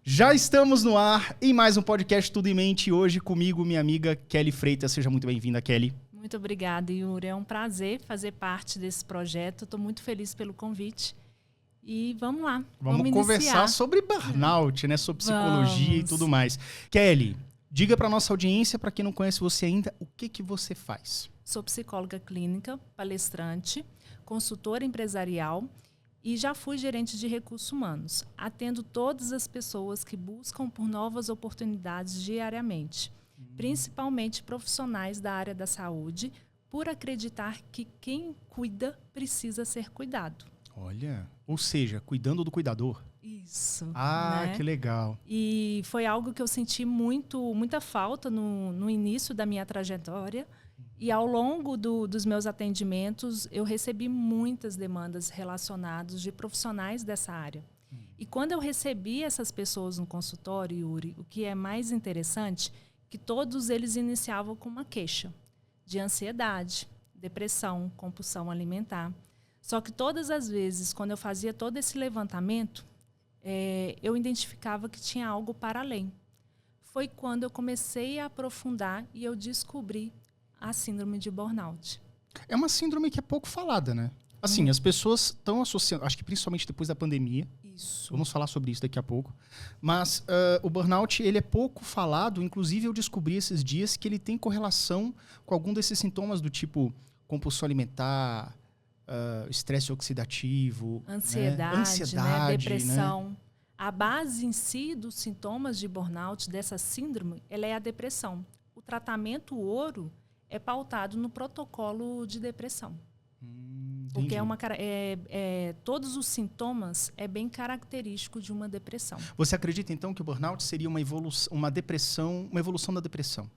Já estamos no ar em mais um podcast Tudo em Mente. Hoje comigo, minha amiga Kelly Freitas. Seja muito bem-vinda, Kelly. Muito obrigada, Yuri. É um prazer fazer parte desse projeto. Estou muito feliz pelo convite. E vamos lá. Vamos conversar sobre burnout, né? Sobre psicologia e tudo mais. Kelly, diga para nossa audiência, para quem não conhece você ainda, o que você faz? Sou psicóloga clínica, palestrante, consultora empresarial e já fui gerente de recursos humanos. Atendo todas as pessoas que buscam por novas oportunidades diariamente, principalmente profissionais da área da saúde, por acreditar que quem cuida precisa ser cuidado. Olha, ou seja, cuidando do cuidador. Isso. Ah, né? Que legal. E foi algo que eu senti muita falta no início da minha trajetória. E ao longo dos meus atendimentos, eu recebi muitas demandas relacionadas de profissionais dessa área. E quando eu recebi essas pessoas no consultório, Yuri, o que é mais interessante, que todos eles iniciavam com uma queixa de ansiedade, depressão, compulsão alimentar. Só que todas as vezes, quando eu fazia todo esse levantamento, eu identificava que tinha algo para além. Foi quando eu comecei a aprofundar e eu descobri a síndrome de burnout. É uma síndrome que é pouco falada, né? Assim, as pessoas estão associando, acho que principalmente depois da pandemia. Isso. Vamos falar sobre isso daqui a pouco. Mas o burnout, ele é pouco falado. Inclusive, eu descobri esses dias que ele tem correlação com algum desses sintomas do tipo compulsão alimentar, estresse oxidativo, ansiedade, né? Depressão. Né? A base em si dos sintomas de burnout, dessa síndrome, ela é a depressão. O tratamento ouro é pautado no protocolo de depressão. Porque todos os sintomas é bem característico de uma depressão. Você acredita, então, que o burnout seria uma evolução da depressão?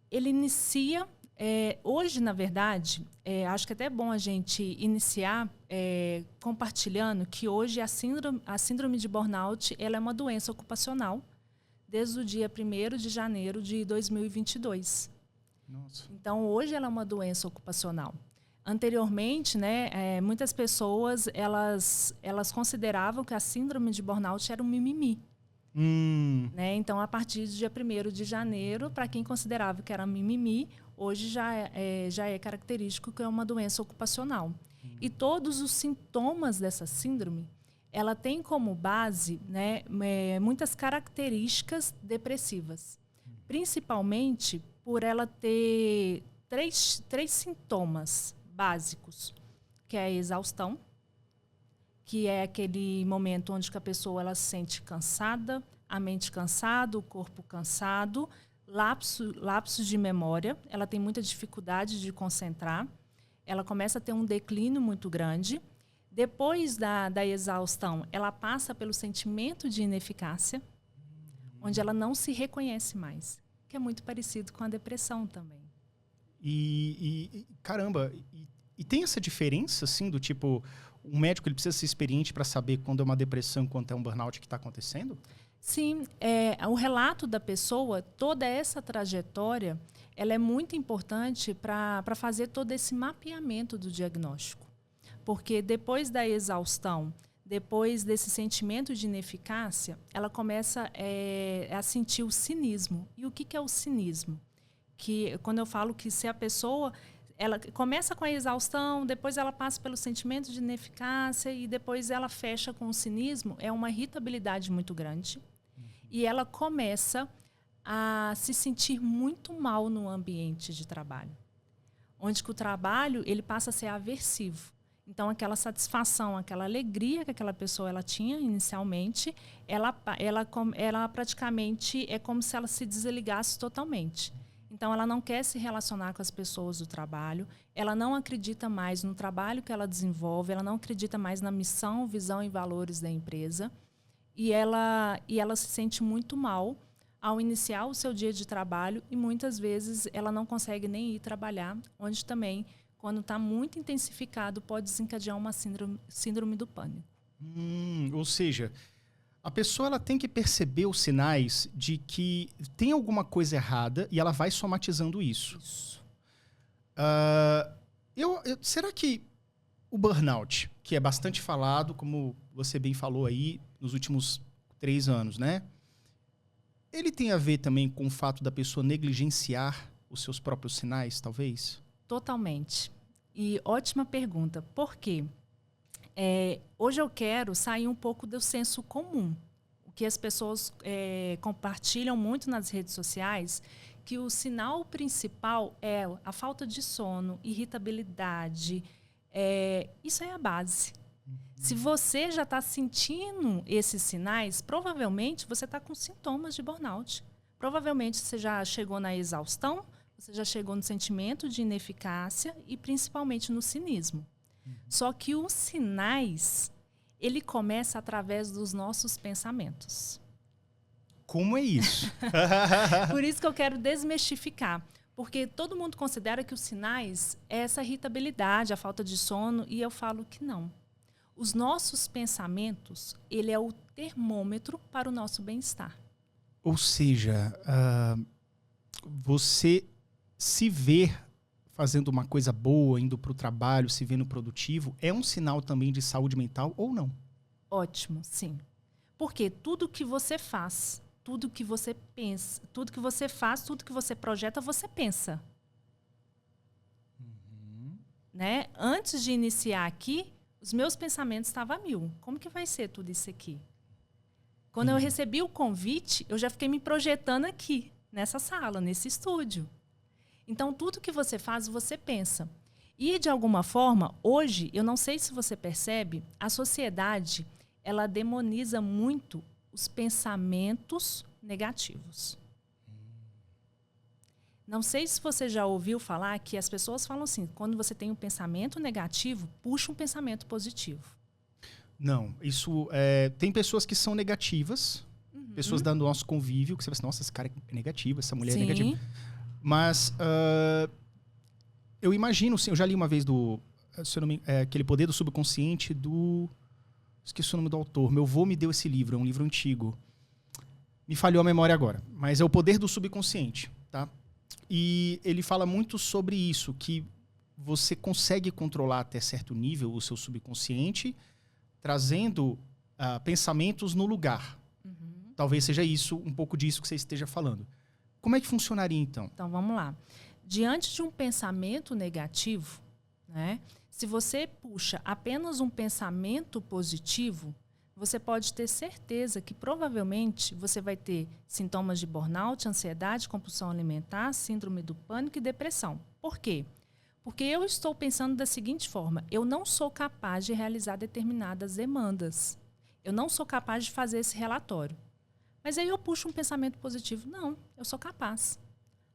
Ele inicia... hoje, na verdade, acho que até é bom a gente iniciar compartilhando que hoje a síndrome de burnout ela é uma doença ocupacional desde o dia 1º de janeiro de 2022. Nossa. Então, hoje ela é uma doença ocupacional. Anteriormente, né, muitas pessoas elas consideravam que a síndrome de burnout era um mimimi. Né? Então, a partir do dia 1º de janeiro, para quem considerava que era mimimi, hoje já é característico que é uma doença ocupacional. E todos os sintomas dessa síndrome, ela tem como base, né, muitas características depressivas. Principalmente por ela ter três sintomas básicos, que é a exaustão, que é aquele momento onde a pessoa ela se sente cansada, a mente cansada, o corpo cansado, lapsos de memória, ela tem muita dificuldade de concentrar, ela começa a ter um declínio muito grande. Depois da exaustão, ela passa pelo sentimento de ineficácia, onde ela não se reconhece mais, que é muito parecido com a depressão também. Caramba, e tem essa diferença, assim, do tipo, um médico ele precisa ser experiente para saber quando é uma depressão, quando é um burnout que está acontecendo? Sim, o relato da pessoa, toda essa trajetória, ela é muito importante para fazer todo esse mapeamento do diagnóstico. Porque depois da exaustão, depois desse sentimento de ineficácia, ela começa a sentir o cinismo. E o que é o cinismo? Que quando eu falo que se a pessoa ela começa com a exaustão, depois ela passa pelo sentimento de ineficácia e depois ela fecha com o cinismo, é uma irritabilidade muito grande. E ela começa a se sentir muito mal no ambiente de trabalho. Onde que o trabalho ele passa a ser aversivo. Então, aquela satisfação, aquela alegria que aquela pessoa ela tinha inicialmente, ela praticamente é como se ela se desligasse totalmente. Então, ela não quer se relacionar com as pessoas do trabalho, ela não acredita mais no trabalho que ela desenvolve, ela não acredita mais na missão, visão e valores da empresa. E ela se sente muito mal ao iniciar o seu dia de trabalho e muitas vezes ela não consegue nem ir trabalhar, onde também, quando está muito intensificado, pode desencadear uma síndrome do pânico. Ou seja, a pessoa ela tem que perceber os sinais de que tem alguma coisa errada e ela vai somatizando isso. Será que o burnout, que é bastante falado, como você bem falou aí, nos últimos 3 anos, né? ele tem a ver também com o fato da pessoa negligenciar os seus próprios sinais, talvez? Totalmente. E ótima pergunta. Por quê? Hoje eu quero sair um pouco do senso comum. O que as pessoas compartilham muito nas redes sociais, que o sinal principal é a falta de sono, irritabilidade. Isso é a base. Se você já está sentindo esses sinais, provavelmente você está com sintomas de burnout. Provavelmente você já chegou na exaustão, você já chegou no sentimento de ineficácia e principalmente no cinismo. Só que os sinais, ele começa através dos nossos pensamentos. Como é isso? Por isso que eu quero desmistificar. Porque todo mundo considera que os sinais é essa irritabilidade, a falta de sono, e eu falo que não. Os nossos pensamentos, ele é o termômetro para o nosso bem-estar. Ou seja, você se ver fazendo uma coisa boa, indo para o trabalho, se vendo produtivo, é um sinal também de saúde mental ou não? Ótimo, sim. Porque tudo que você faz, tudo que você pensa, tudo que você faz, tudo que você projeta, você pensa. Né? Antes de iniciar aqui, os meus pensamentos estavam a mil. Como que vai ser tudo isso aqui? Quando eu recebi o convite, eu já fiquei me projetando aqui, nessa sala, nesse estúdio. Então, tudo que você faz, você pensa. E, de alguma forma, hoje, eu não sei se você percebe, a sociedade, ela demoniza muito os pensamentos negativos. Não sei se você já ouviu falar que as pessoas falam assim, quando você tem um pensamento negativo, puxa um pensamento positivo. Não, isso tem pessoas que são negativas, pessoas do nosso convívio, que você fala assim, nossa, esse cara é negativo, essa mulher é negativa. Mas eu imagino, sim, eu já li uma vez aquele Poder do Subconsciente esqueci o nome do autor, meu avô me deu esse livro, é um livro antigo. Me falhou a memória agora, mas é o Poder do Subconsciente, tá? E ele fala muito sobre isso, que você consegue controlar até certo nível o seu subconsciente, trazendo pensamentos no lugar. Talvez seja isso, um pouco disso que você esteja falando. Como é que funcionaria, então? Então, vamos lá. Diante de um pensamento negativo, né, se você puxa apenas um pensamento positivo, você pode ter certeza que provavelmente você vai ter sintomas de burnout, ansiedade, compulsão alimentar, síndrome do pânico e depressão. Por quê? Porque eu estou pensando da seguinte forma, eu não sou capaz de realizar determinadas demandas. Eu não sou capaz de fazer esse relatório. Mas aí eu puxo um pensamento positivo. Não, eu sou capaz.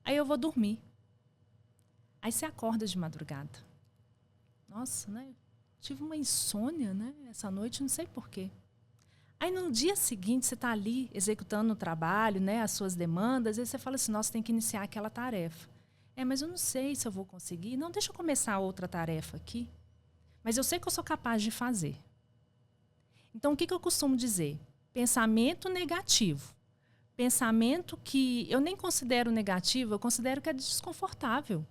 Aí eu vou dormir. Aí você acorda de madrugada. Nossa, né? Tive uma insônia, né? Essa noite, não sei por quê. Aí no dia seguinte você está ali executando o trabalho, né? As suas demandas. Aí você fala assim, nossa, tem que iniciar aquela tarefa. Mas eu não sei se eu vou conseguir. Não, deixa eu começar outra tarefa aqui. Mas eu sei que eu sou capaz de fazer. Então, o que eu costumo dizer? Pensamento negativo. Pensamento que eu nem considero negativo, eu considero que é desconfortável.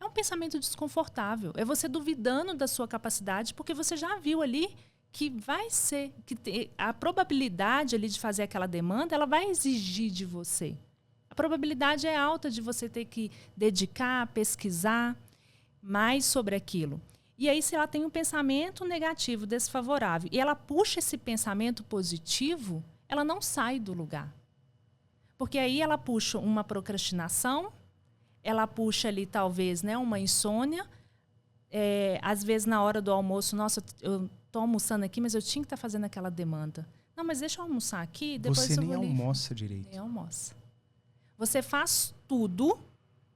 É um pensamento desconfortável. É você duvidando da sua capacidade, porque você já viu ali que vai ser, que a probabilidade ali de fazer aquela demanda, ela vai exigir de você. A probabilidade é alta de você ter que dedicar, pesquisar mais sobre aquilo. E aí, se ela tem um pensamento negativo, desfavorável, e ela puxa esse pensamento positivo, ela não sai do lugar. Porque aí ela puxa uma procrastinação, ela puxa ali, talvez, né, uma insônia. Às vezes, na hora do almoço, nossa, eu estou almoçando aqui, mas eu tinha que estar fazendo aquela demanda. Não, mas deixa eu almoçar aqui, depois você eu nem vou ali. almoça direito. Nem almoça. Você faz tudo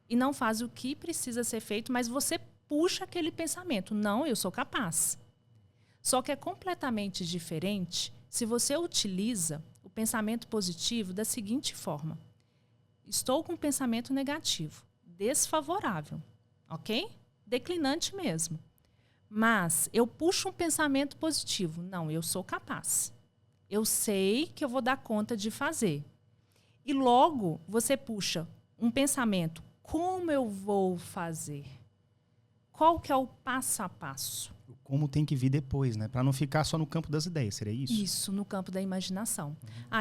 e não faz o que precisa ser feito, mas você puxa aquele pensamento. Não, eu sou capaz. Só que é completamente diferente se você utiliza o pensamento positivo da seguinte forma. Estou com um pensamento negativo, desfavorável, ok? Declinante mesmo. Mas eu puxo um pensamento positivo. Não, eu sou capaz. Eu sei que eu vou dar conta de fazer. E logo você puxa um pensamento. Como eu vou fazer? Qual que é o passo a passo? como tem que vir depois, né? Para não ficar só no campo das ideias, seria isso? Isso, no campo da imaginação.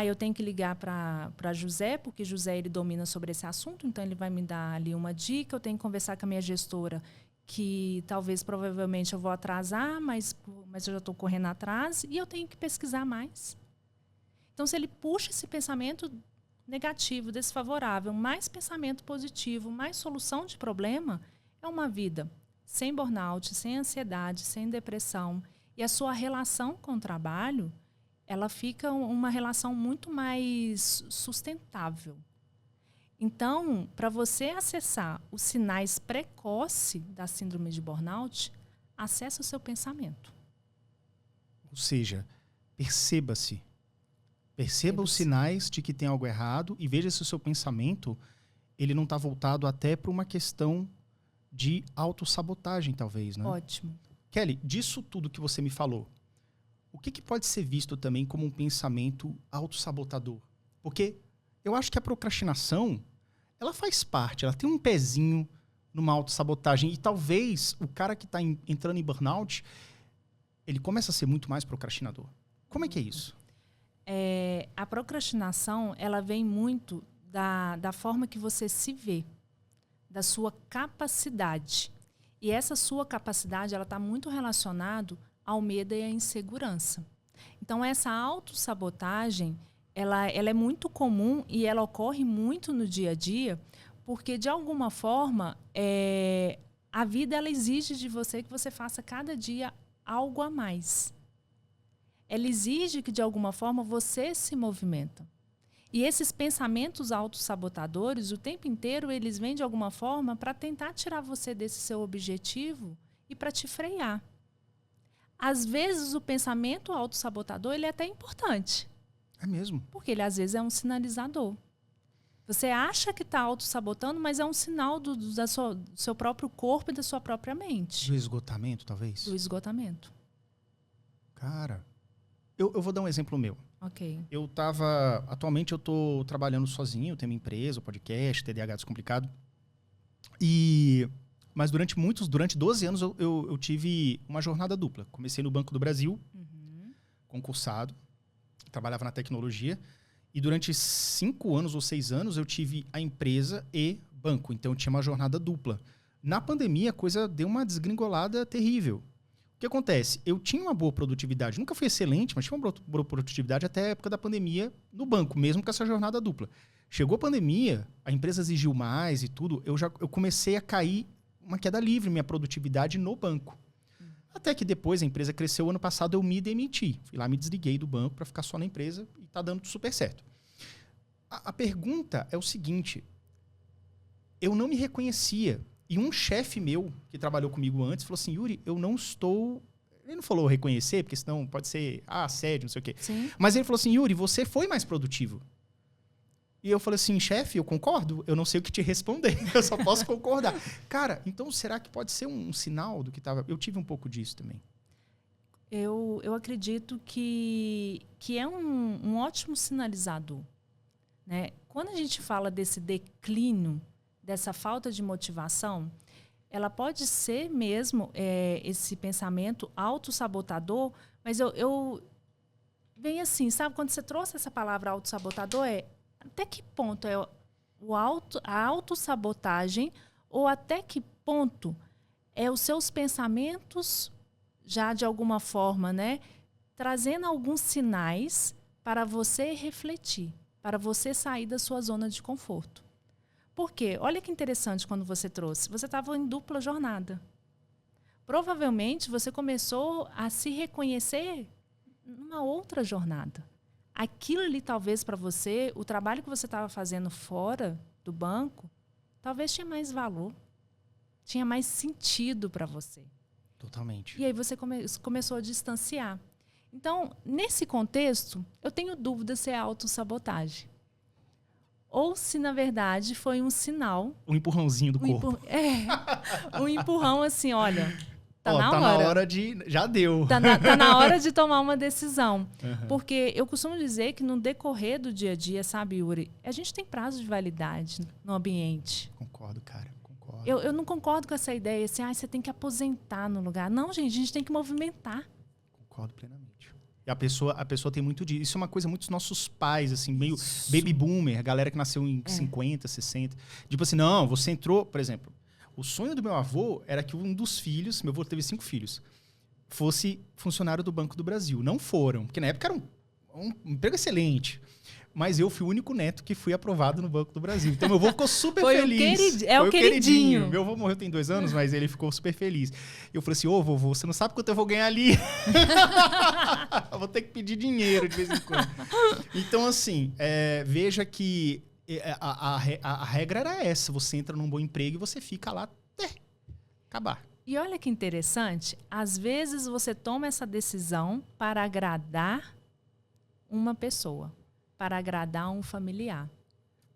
Eu tenho que ligar para José, porque José ele domina sobre esse assunto, então ele vai me dar ali uma dica. Eu tenho que conversar com a minha gestora, que provavelmente eu vou atrasar, mas eu já estou correndo atrás, e eu tenho que pesquisar mais. Então, se ele puxa esse pensamento negativo, desfavorável, mais pensamento positivo, mais solução de problema, é uma vida sem burnout, sem ansiedade, sem depressão. E a sua relação com o trabalho, ela fica uma relação muito mais sustentável. Então, para você acessar os sinais precoces da síndrome de burnout, acesse o seu pensamento. Ou seja, perceba-se. Perceba os sinais de que tem algo errado e veja se o seu pensamento ele não está voltado até para uma questão de autossabotagem, talvez, né? Ótimo. Kelly, disso tudo que você me falou, o que pode ser visto também como um pensamento autossabotador? Porque eu acho que a procrastinação, ela faz parte, ela tem um pezinho numa autossabotagem. E talvez o cara que está entrando em burnout, ele começa a ser muito mais procrastinador. Como é que é isso? A procrastinação, ela vem muito da forma que você se vê, da sua capacidade. E essa sua capacidade, ela está muito relacionada ao medo e à insegurança. Então, essa autossabotagem, ela é muito comum e ela ocorre muito no dia a dia, porque, de alguma forma, a vida ela exige de você que você faça cada dia algo a mais. Ela exige que, de alguma forma, você se movimenta. E esses pensamentos autossabotadores, o tempo inteiro, eles vêm de alguma forma para tentar tirar você desse seu objetivo e para te frear. Às vezes, o pensamento autossabotador ele é até importante. É mesmo? Porque ele, às vezes, é um sinalizador. Você acha que está autossabotando, mas é um sinal do seu próprio corpo e da sua própria mente. Do esgotamento, talvez? Do esgotamento. Cara, eu vou dar um exemplo meu. Ok. Atualmente eu tô trabalhando sozinho, tenho minha empresa, podcast, TDAH Descomplicado. Mas durante 12 anos eu tive uma jornada dupla. Comecei no Banco do Brasil, concursado, trabalhava na tecnologia. E durante 5 anos ou 6 anos eu tive a empresa e banco. Então eu tinha uma jornada dupla. Na pandemia a coisa deu uma desgringolada terrível. O que acontece? Eu tinha uma boa produtividade. Nunca fui excelente, mas tinha uma boa produtividade até a época da pandemia no banco, mesmo com essa jornada dupla. Chegou a pandemia, a empresa exigiu mais e tudo, eu comecei a cair uma queda livre, minha produtividade no banco. Até que depois a empresa cresceu. Ano passado eu me demiti. Fui lá, me desliguei do banco para ficar só na empresa e está dando super certo. A pergunta é o seguinte. Eu não me reconhecia. E um chefe meu, que trabalhou comigo antes, falou assim, Yuri, eu não estou... Ele não falou reconhecer, porque senão pode ser assédio, não sei o quê. Sim. Mas ele falou assim, Yuri, você foi mais produtivo. E eu falei assim, chefe, eu concordo, eu não sei o que te responder, eu só posso concordar. Cara, então será que pode ser um sinal do que estava... Eu tive um pouco disso também. Eu acredito que é um ótimo sinalizador. Né? Quando a gente fala desse declínio, dessa falta de motivação, ela pode ser mesmo esse pensamento autossabotador, mas eu vem assim, sabe? Quando você trouxe essa palavra autossabotador, até que ponto é a autossabotagem ou até que ponto é os seus pensamentos já de alguma forma, né, trazendo alguns sinais para você refletir, para você sair da sua zona de conforto. Por quê? Olha que interessante quando você trouxe. Você estava em dupla jornada. Provavelmente você começou a se reconhecer numa outra jornada. Aquilo ali, talvez, para você, o trabalho que você estava fazendo fora do banco, talvez tinha mais valor, tinha mais sentido para você. Totalmente. E aí você começou a distanciar. Então, nesse contexto, eu tenho dúvida se é autossabotagem. Ou se, na verdade, foi um sinal... Um empurrãozinho do corpo. Um empurrão assim, olha... Tá na hora de... Já deu. Tá na hora de tomar uma decisão. Uhum. Porque eu costumo dizer que no decorrer do dia a dia, sabe, Yuri, a gente tem prazo de validade no ambiente. Concordo, cara. Concordo. Eu não concordo com essa ideia, assim, você tem que aposentar no lugar. Não, gente, a gente tem que movimentar. Concordo plenamente. E a pessoa tem muito disso. Isso é uma coisa muito dos nossos pais, assim, meio baby boomer, a galera que nasceu em 50, 60. Tipo assim, não, você entrou, por exemplo, o sonho do meu avô era que um dos filhos, meu avô teve 5 filhos, fosse funcionário do Banco do Brasil. Não foram, porque na época era um emprego excelente. Mas eu fui o único neto que fui aprovado no Banco do Brasil. Então, meu avô ficou super feliz. Foi o queridinho. Meu avô morreu tem 2 anos, mas ele ficou super feliz. Eu falei assim, vovô, você não sabe quanto eu vou ganhar ali. Eu vou ter que pedir dinheiro de vez em quando. Então, assim, veja que a regra era essa. Você entra num bom emprego e você fica lá até acabar. E olha que interessante. Às vezes, você toma essa decisão para agradar uma pessoa. Para agradar um familiar.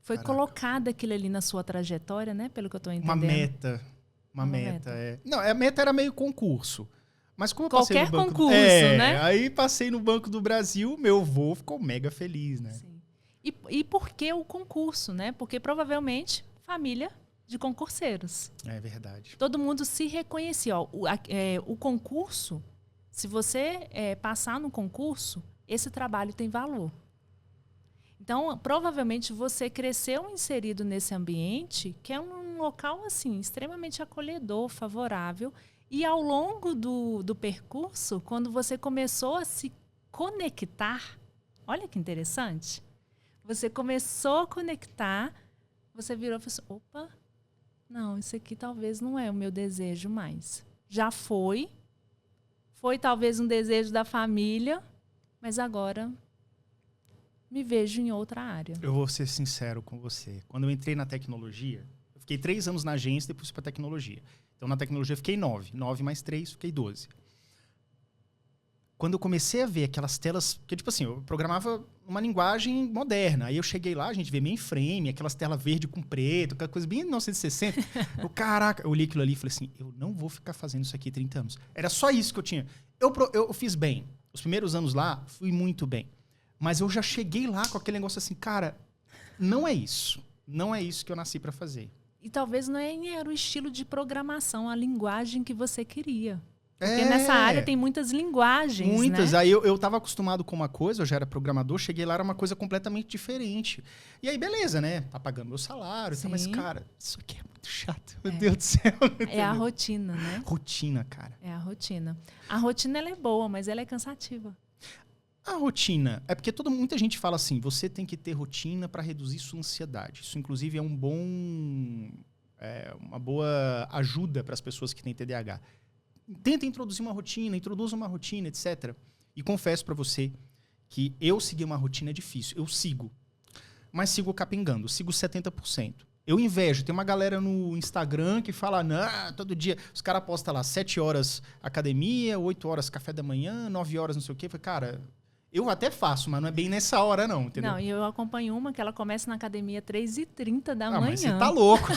Foi colocado aquilo ali na sua trajetória, né? Pelo que eu estou entendendo. Uma meta. Não, a meta era meio concurso. Mas como eu passei Qualquer no banco concurso, né? Aí passei no Banco do Brasil, meu avô ficou mega feliz, né? Sim. E por que o concurso, né? Porque provavelmente família de concurseiros. É verdade. Todo mundo se reconhecia. Ó, o concurso, se você passar no concurso, esse trabalho tem valor. Então, provavelmente, você cresceu inserido nesse ambiente, que é um local, assim, extremamente acolhedor, favorável. E ao longo do percurso, quando você começou a se conectar, olha que interessante, você começou a conectar, você virou e falou assim, opa, não, isso aqui talvez não é o meu desejo mais. Já foi talvez um desejo da família, mas agora me vejo em outra área. Eu vou ser sincero com você. Quando eu entrei na tecnologia, eu fiquei 3 anos na agência, depois fui para tecnologia. Então, na tecnologia, eu fiquei 9. 9 mais 3, fiquei 12. Quando eu comecei a ver aquelas telas... Porque, tipo assim, eu programava uma linguagem moderna. Aí eu cheguei lá, a gente vê mainframe, aquelas telas verde com preto, aquela coisa bem 1960. Caraca, eu olhei aquilo ali e falei assim, eu não vou ficar fazendo isso aqui 30 anos. Era só isso que eu tinha. Eu fiz bem. Os primeiros anos lá, fui muito bem. Mas eu já cheguei lá com aquele negócio assim, cara, não é isso. Não é isso que eu nasci para fazer. E talvez não era o estilo de programação, a linguagem que você queria. Porque nessa área tem muitas linguagens, muitas. Né? Aí eu tava acostumado com uma coisa, eu já era programador, cheguei lá, era uma coisa completamente diferente. E aí, beleza, né? Tá pagando meu salário, tá, mas, cara, isso aqui é muito chato. Meu Deus do céu. É a rotina, né? Rotina, cara. É a rotina. A rotina, ela é boa, mas ela é cansativa. A rotina, é porque muita gente fala assim, você tem que ter rotina para reduzir sua ansiedade. Isso, inclusive, é uma boa ajuda para as pessoas que têm TDAH. Tenta introduzir uma rotina, introduza uma rotina, etc. E confesso para você que eu seguir uma rotina é difícil. Eu sigo, mas sigo capengando, sigo 70%. Eu invejo. Tem uma galera no Instagram que fala, não, todo dia, os caras postam lá 7 horas academia, 8 horas café da manhã, 9 horas não sei o quê. Eu falei, cara... Eu até faço, mas não é bem nessa hora, não, entendeu? Não, e eu acompanho uma que ela começa na academia 3h30 da manhã. Mas você tá louco.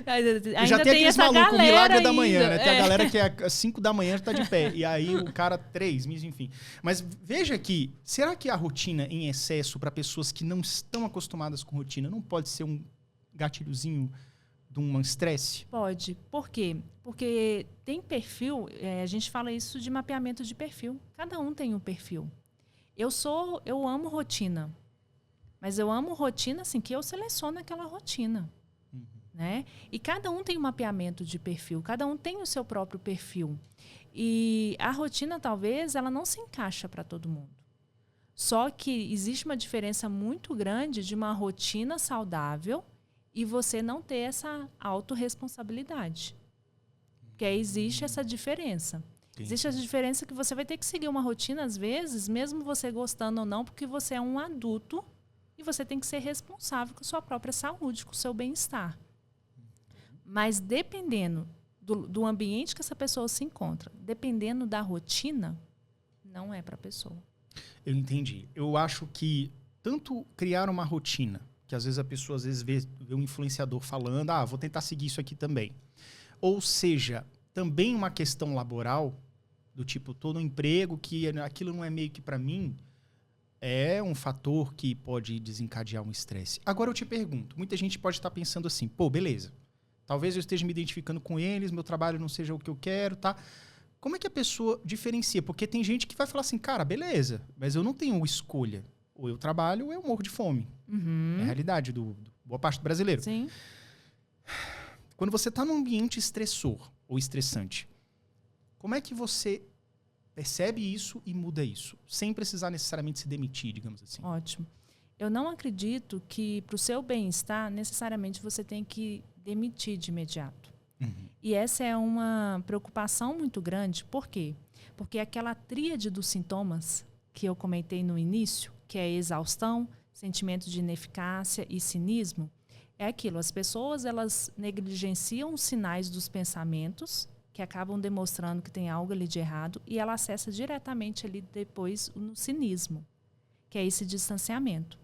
Ainda já tem aqueles malucos, o milagre da manhã, né? Tem a galera que às 5 da manhã já tá de pé. E aí o cara 3, enfim. Mas veja aqui, será que a rotina em excesso para pessoas que não estão acostumadas com rotina não pode ser um gatilhozinho de um estresse? Pode. Por quê? Porque tem perfil, a gente fala isso de mapeamento de perfil. Cada um tem um perfil. Eu amo rotina. Mas eu amo rotina assim, que eu seleciono aquela rotina. Né? E cada um tem um mapeamento de perfil. Cada um tem o seu próprio perfil. E a rotina, talvez, ela não se encaixa para todo mundo. Só que existe uma diferença muito grande de uma rotina saudável e você não ter essa autorresponsabilidade. Porque aí existe essa diferença. Sim. Existe essa diferença que você vai ter que seguir uma rotina, às vezes, mesmo você gostando ou não, porque você é um adulto e você tem que ser responsável com a sua própria saúde, com o seu bem-estar. Mas dependendo do ambiente que essa pessoa se encontra, dependendo da rotina, não é para a pessoa. Eu entendi. Eu acho que tanto criar uma rotina, que às vezes a pessoa vê um influenciador falando, vou tentar seguir isso aqui também. Ou seja, também uma questão laboral, do tipo, tô no emprego, que aquilo não é meio que para mim, é um fator que pode desencadear um estresse. Agora eu te pergunto, muita gente pode estar pensando assim, pô, beleza, Talvez eu esteja me identificando com eles, meu trabalho não seja o que eu quero, tá? Como é que a pessoa diferencia? Porque tem gente que vai falar assim, cara, beleza, mas eu não tenho escolha. Ou eu trabalho ou eu morro de fome. É a realidade do boa parte do brasileiro. Sim. Quando você está num ambiente estressor ou estressante, como é que você percebe isso e muda isso? Sem precisar necessariamente se demitir, digamos assim. Ótimo. Eu não acredito que, para o seu bem-estar, necessariamente você tem que demitir de imediato. E essa é uma preocupação muito grande. Por quê? Porque aquela tríade dos sintomas que eu comentei no início, que é exaustão, sentimento de ineficácia e cinismo, é aquilo. As pessoas, elas negligenciam os sinais dos pensamentos, que acabam demonstrando que tem algo ali de errado, e ela acessa diretamente ali depois no cinismo, que é esse distanciamento.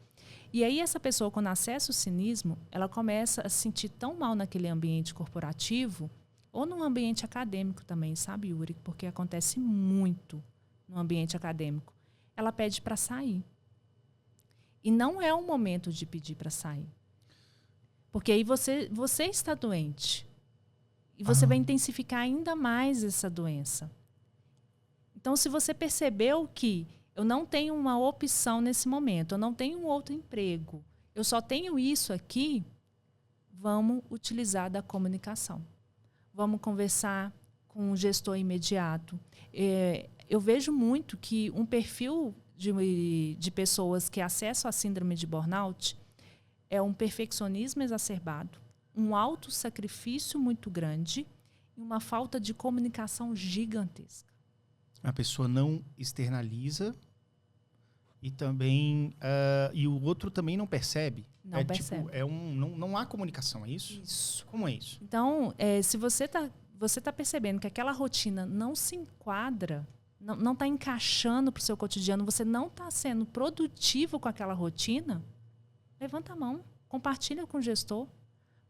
E aí essa pessoa, quando acessa o cinismo, ela começa a se sentir tão mal naquele ambiente corporativo, ou no ambiente acadêmico também, sabe, Yuri? Porque acontece muito no ambiente acadêmico. Ela pede para sair. E não é o momento de pedir para sair. Porque aí você está doente. E você vai intensificar ainda mais essa doença. Então, se você percebeu que eu não tenho uma opção nesse momento, eu não tenho um outro emprego, eu só tenho isso aqui, vamos utilizar da comunicação. Vamos conversar com um gestor imediato. Eu vejo muito que um perfil de pessoas que acessam a síndrome de burnout é um perfeccionismo exacerbado, um autossacrifício muito grande e uma falta de comunicação gigantesca. A pessoa não externaliza e também e o outro também não percebe. Não percebe. Tipo, não há comunicação, é isso? Isso. Como é isso? Então, se você tá percebendo que aquela rotina não se enquadra, não está encaixando para o seu cotidiano, você não está sendo produtivo com aquela rotina, levanta a mão, compartilha com o gestor,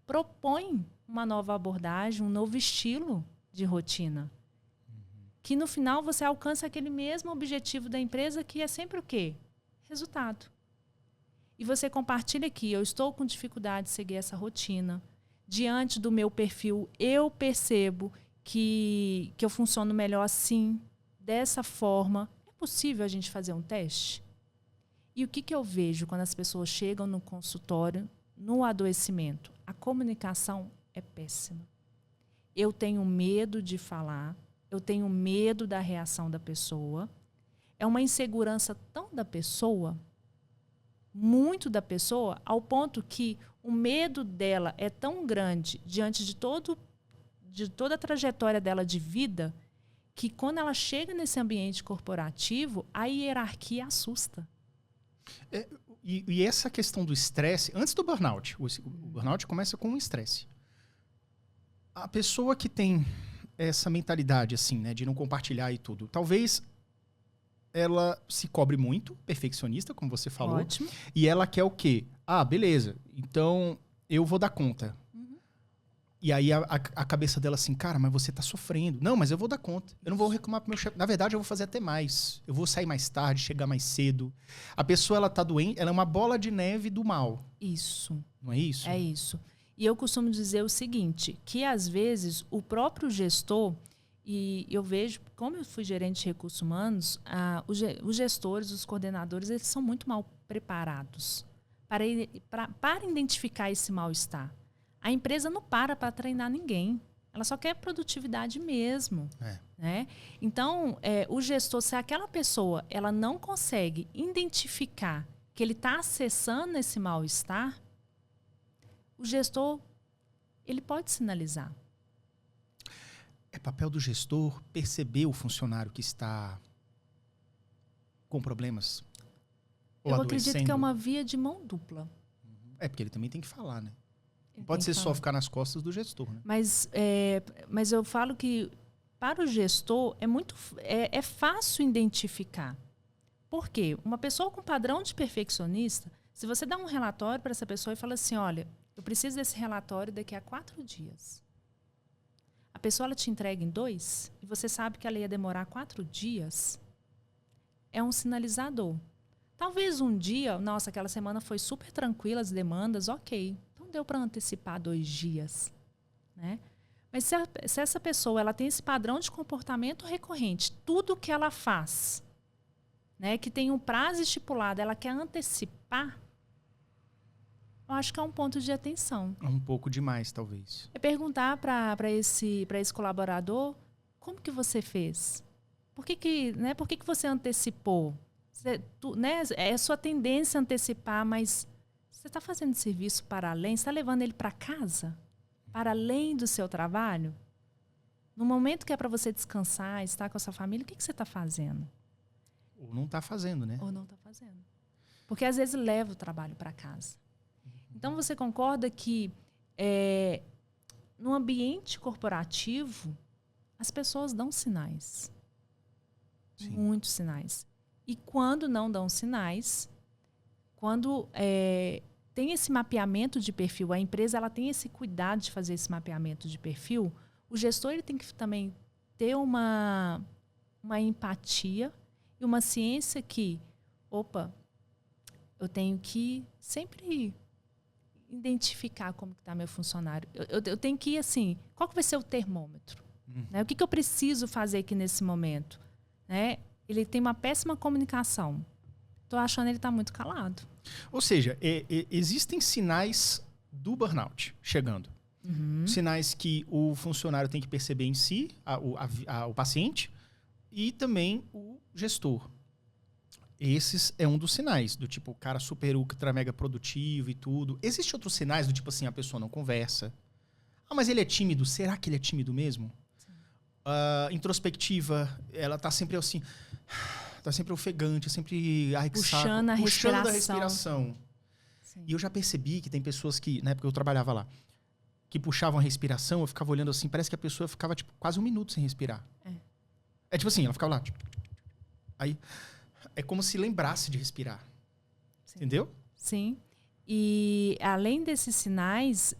propõe uma nova abordagem, um novo estilo de rotina. Que no final você alcança aquele mesmo objetivo da empresa, que é sempre o quê? Resultado. E você compartilha aqui, eu estou com dificuldade de seguir essa rotina. Diante do meu perfil, eu percebo que eu funciono melhor assim, dessa forma. É possível a gente fazer um teste? E o que eu vejo quando as pessoas chegam no consultório, no adoecimento? A comunicação é péssima. Eu tenho medo de falar, eu tenho medo da reação da pessoa. É uma insegurança tão da pessoa, muito da pessoa, ao ponto que o medo dela é tão grande diante de toda a trajetória dela de vida, que quando ela chega nesse ambiente corporativo, a hierarquia assusta. E essa questão do estresse, antes do burnout, o burnout começa com um estresse. A pessoa que tem essa mentalidade assim, né, de não compartilhar e tudo, talvez ela se cobre muito, perfeccionista, como você falou. Ótimo. E ela quer o quê? Ah, beleza, então eu vou dar conta. E aí a cabeça dela assim, cara, mas você tá sofrendo. Não, mas eu vou dar conta. Eu não vou reclamar pro meu chefe. Na verdade, eu vou fazer até mais. Eu vou sair mais tarde, chegar mais cedo. A pessoa, ela tá doente, ela é uma bola de neve do mal. Isso. Não é isso? É isso. E eu costumo dizer o seguinte, que às vezes o próprio gestor, e eu vejo, como eu fui gerente de recursos humanos, os gestores, os coordenadores, eles são muito mal preparados para identificar esse mal-estar. A empresa não para treinar ninguém. Ela só quer produtividade mesmo. Né? Então, o gestor, se aquela pessoa ela não consegue identificar que ele está acessando esse mal-estar, o gestor ele pode sinalizar. É papel do gestor perceber o funcionário que está com problemas? Ou eu acredito adoecendo? que é uma via de mão dupla. É, porque ele também tem que falar, né? Não Ele pode tem ser que só falar. ficar nas costas do gestor, né? Mas eu falo que para o gestor é fácil identificar. Por quê? Uma pessoa com padrão de perfeccionista, se você dá um relatório para essa pessoa e fala assim, olha, eu preciso desse relatório daqui a 4 dias. A pessoa ela te entrega em 2 e você sabe que ela ia demorar 4 dias. É um sinalizador. Talvez um dia, nossa, aquela semana foi super tranquila as demandas, ok. Então deu para antecipar 2 dias. né? Mas se essa pessoa ela tem esse padrão de comportamento recorrente, tudo que ela faz, né, que tem um prazo estipulado, ela quer antecipar, eu acho que é um ponto de atenção. Um pouco demais, talvez. É perguntar para esse colaborador, como que você fez? Por que você antecipou? Né, é sua tendência a antecipar, mas você está fazendo serviço para além? Você está levando ele para casa? Para além do seu trabalho? No momento que é para você descansar, estar com a sua família, o que você está fazendo? Ou não está fazendo, né? Ou não está fazendo. Porque às vezes leva o trabalho para casa. Então você concorda que no ambiente corporativo as pessoas dão sinais. Sim. Muitos sinais. E quando não dão sinais, quando tem esse mapeamento de perfil, a empresa ela tem esse cuidado de fazer esse mapeamento de perfil, o gestor ele tem que também ter uma empatia e uma ciência que, eu tenho que sempre identificar como está meu funcionário. Eu tenho que ir assim, qual que vai ser o termômetro? Né? O que eu preciso fazer aqui nesse momento? Né? Ele tem uma péssima comunicação. Estou achando que ele está muito calado. Ou seja, existem sinais do burnout chegando. Sinais que o funcionário tem que perceber em si, o paciente, e também o gestor. Esses é um dos sinais, do tipo, o cara super, ultra, mega produtivo e tudo. Existem outros sinais do tipo assim, a pessoa não conversa. Ah, mas ele é tímido. Será que ele é tímido mesmo? Introspectiva, ela tá sempre assim, tá sempre ofegante, sempre puxando a respiração. Sim. E eu já percebi que tem pessoas que, na época eu trabalhava lá, que puxavam a respiração, eu ficava olhando assim, parece que a pessoa ficava tipo quase 1 minuto sem respirar. É tipo assim, ela ficava lá, tipo, aí é como se lembrasse de respirar. Sim. Entendeu? Sim. E além desses sinais,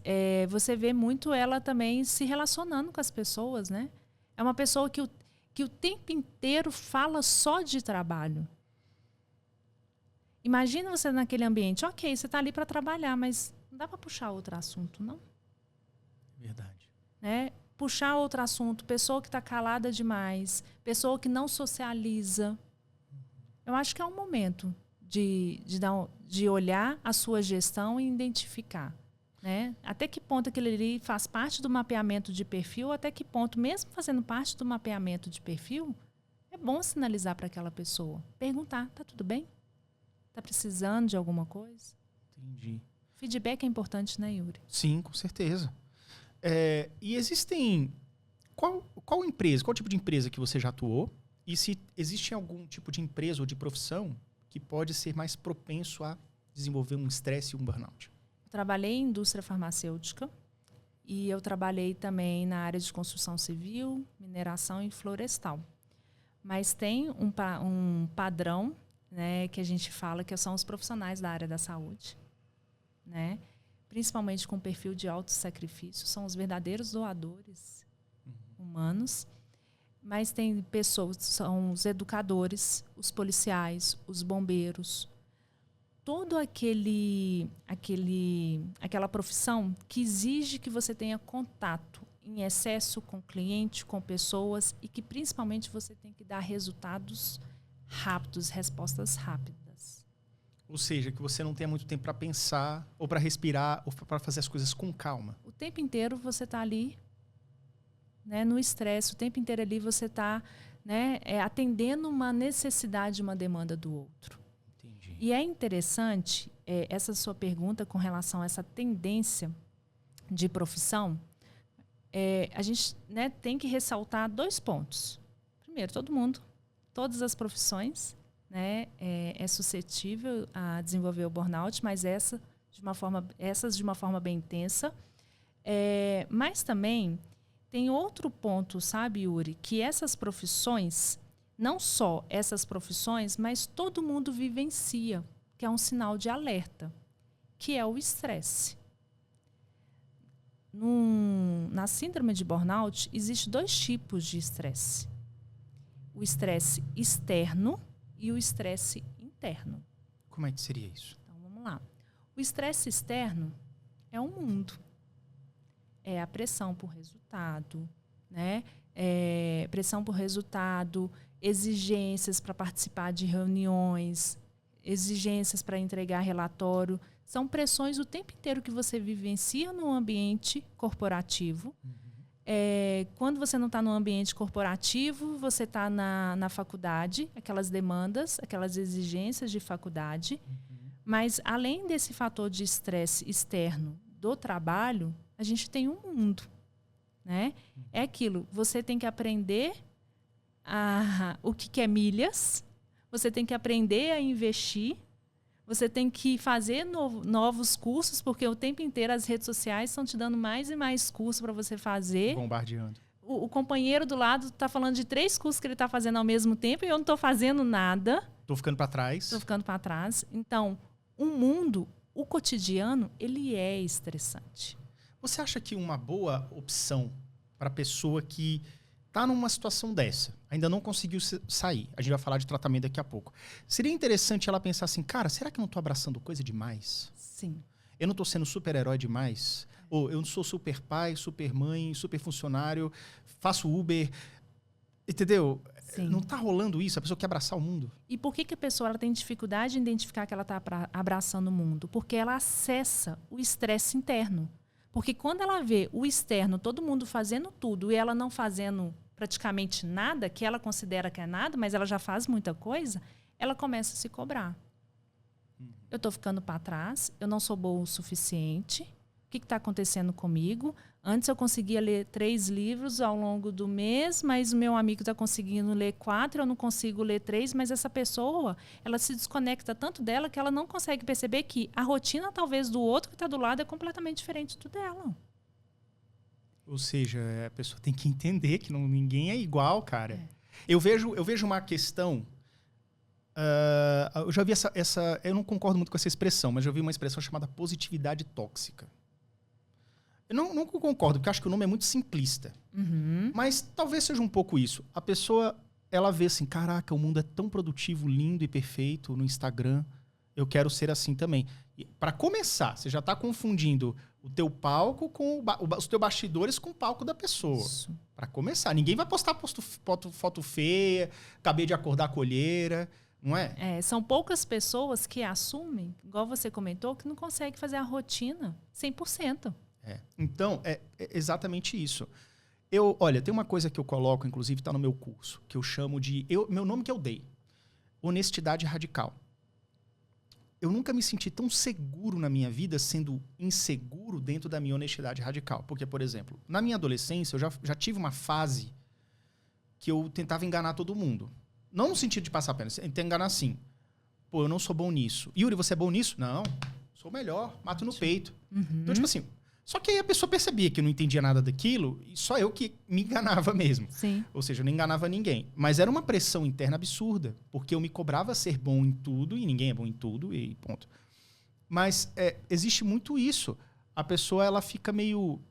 você vê muito ela também se relacionando com as pessoas, né? É uma pessoa que o tempo inteiro fala só de trabalho. Imagina você naquele ambiente. Ok, você está ali para trabalhar, mas não dá para puxar outro assunto, não? Verdade. Né? Puxar outro assunto, pessoa que está calada demais, pessoa que não socializa. Eu acho que é um momento de olhar a sua gestão e identificar. Né? Até que ponto aquele ali faz parte do mapeamento de perfil, até que ponto, mesmo fazendo parte do mapeamento de perfil, é bom sinalizar para aquela pessoa. Perguntar, tá tudo bem? Tá precisando de alguma coisa? Entendi. Feedback é importante, né, Yuri? Sim, com certeza. E existem... Qual empresa, qual tipo de empresa que você já atuou? E se existe algum tipo de empresa ou de profissão que pode ser mais propenso a desenvolver um estresse e um burnout? Trabalhei em indústria farmacêutica e eu trabalhei também na área de construção civil, mineração e florestal. Mas tem um padrão, né, que a gente fala que são os profissionais da área da saúde, né? Principalmente com perfil de alto sacrifício, são os verdadeiros doadores humanos. Mas tem pessoas, são os educadores, os policiais, os bombeiros, todo aquela profissão que exige que você tenha contato em excesso com o cliente, com pessoas e que principalmente você tem que dar resultados rápidos, respostas rápidas. Ou seja, que você não tenha muito tempo para pensar ou para respirar ou para fazer as coisas com calma. O tempo inteiro você está ali, né, no estresse, o tempo inteiro ali você está, né, atendendo uma necessidade, uma demanda do outro. E é interessante essa sua pergunta com relação a essa tendência de profissão. A gente, né, tem que ressaltar 2 pontos. Primeiro, todas as profissões, né, é suscetível a desenvolver o burnout, mas essas de uma forma bem intensa. Mas também tem outro ponto, sabe, Yuri, que essas profissões... Não só essas profissões, mas todo mundo vivencia, que é um sinal de alerta, que é o estresse. Na síndrome de burnout, existem 2 tipos de estresse. O estresse externo e o estresse interno. Como é que seria isso? Então, vamos lá. O estresse externo é o mundo. é a pressão por resultado, né? Pressão por resultado, exigências para participar de reuniões, exigências para entregar relatório. São pressões o tempo inteiro que você vivencia no ambiente corporativo. Quando você não está no ambiente corporativo, você está na faculdade, aquelas demandas, aquelas exigências de faculdade. Mas, além desse fator de estresse externo do trabalho, a gente tem um mundo, né? É aquilo, você tem que aprender o que é milhas, você tem que aprender a investir, você tem que fazer novos cursos, porque o tempo inteiro as redes sociais estão te dando mais e mais cursos para você fazer. Bombardeando. O companheiro do lado está falando de 3 cursos que ele está fazendo ao mesmo tempo e eu não estou fazendo nada. Estou ficando para trás. Estou ficando para trás. Então, o mundo, o cotidiano, ele é estressante. Você acha que uma boa opção para a pessoa que está numa situação dessa, ainda não conseguiu sair, a gente vai falar de tratamento daqui a pouco, seria interessante ela pensar assim, cara, será que eu não estou abraçando coisa demais? Sim. Eu não estou sendo super-herói demais? Ou eu não sou super pai, super mãe, super funcionário, faço Uber, entendeu? Sim. Não está rolando isso, a pessoa quer abraçar o mundo. E por que a pessoa ela tem dificuldade em identificar que ela está abraçando o mundo? Porque ela acessa o estresse interno. Porque quando ela vê o externo, todo mundo fazendo tudo e ela não fazendo praticamente nada, que ela considera que é nada, mas ela já faz muita coisa, ela começa a se cobrar. Eu estou ficando para trás, eu não sou boa o suficiente, o que está acontecendo comigo? Antes eu conseguia ler 3 livros ao longo do mês, mas o meu amigo está conseguindo ler 4, eu não consigo ler 3, mas essa pessoa, ela se desconecta tanto dela que ela não consegue perceber que a rotina, talvez, do outro que está do lado é completamente diferente do dela. Ou seja, a pessoa tem que entender que ninguém é igual, cara. Eu vejo uma questão... eu já vi essa... Eu não concordo muito com essa expressão, mas já vi uma expressão chamada positividade tóxica. Eu não concordo, porque acho que o nome é muito simplista. Mas talvez seja um pouco isso. A pessoa, ela vê assim, caraca, o mundo é tão produtivo, lindo e perfeito no Instagram. Eu quero ser assim também. Para começar, você já está confundindo o teu palco com os teus bastidores com o palco da pessoa. Para começar. Ninguém vai postar foto feia, acabei de acordar com olheira, não é? São poucas pessoas que assumem, igual você comentou, que não conseguem fazer a rotina 100%. Então, é exatamente isso. Olha, tem uma coisa que eu coloco, inclusive está no meu curso, que eu chamo de... meu nome que eu dei. Honestidade radical. Eu nunca me senti tão seguro na minha vida sendo inseguro dentro da minha honestidade radical. Porque, por exemplo, na minha adolescência, eu já tive uma fase que eu tentava enganar todo mundo. Não no sentido de passar a perna, tentava enganar assim. Pô, eu não sou bom nisso. Yuri, você é bom nisso? Não, sou melhor, mato no peito. Então, tipo assim... Só que aí a pessoa percebia que eu não entendia nada daquilo e só eu que me enganava mesmo. Sim. Ou seja, eu não enganava ninguém. Mas era uma pressão interna absurda, porque eu me cobrava ser bom em tudo e ninguém é bom em tudo e ponto. Mas existe muito isso. A pessoa ela fica meio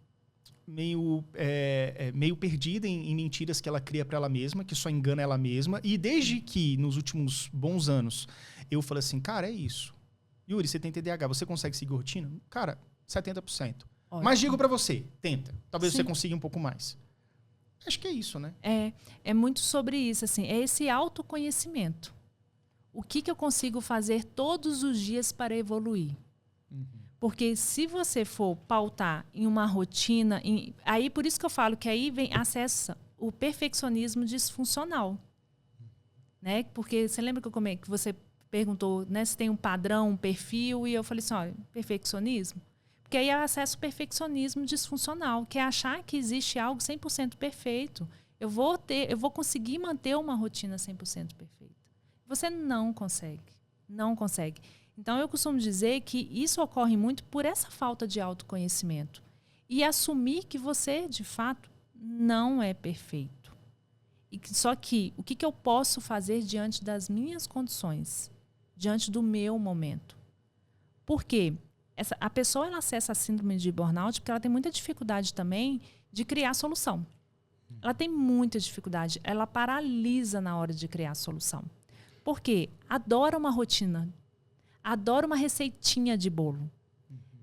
perdida em mentiras que ela cria para ela mesma, que só engana ela mesma. E desde que, nos últimos bons anos, eu falei assim, cara, é isso. Yuri, você tem TDAH, você consegue seguir rotina? Cara, 70%. Ótimo. Mas digo para você, tenta. Talvez Sim. você consiga um pouco mais. Acho que é isso, né? É muito sobre isso, assim. É esse autoconhecimento. O que eu consigo fazer todos os dias para evoluir? Porque se você for pautar em uma rotina... Aí, por isso que eu falo que aí acessa o perfeccionismo disfuncional. Né? Porque você lembra que você perguntou, né, se tem um padrão, um perfil, e eu falei assim, olha, perfeccionismo. Porque aí eu acesso o perfeccionismo disfuncional, que é achar que existe algo 100% perfeito. Eu vou conseguir manter uma rotina 100% perfeita. Você não consegue. Não consegue. Então, eu costumo dizer que isso ocorre muito por essa falta de autoconhecimento. E assumir que você, de fato, não é perfeito. Só que, o que eu posso fazer diante das minhas condições? Diante do meu momento? Por quê? A pessoa ela acessa a síndrome de burnout porque ela tem muita dificuldade também de criar solução. Ela tem muita dificuldade. Ela paralisa na hora de criar solução. Por quê? Adora uma rotina. Adora uma receitinha de bolo.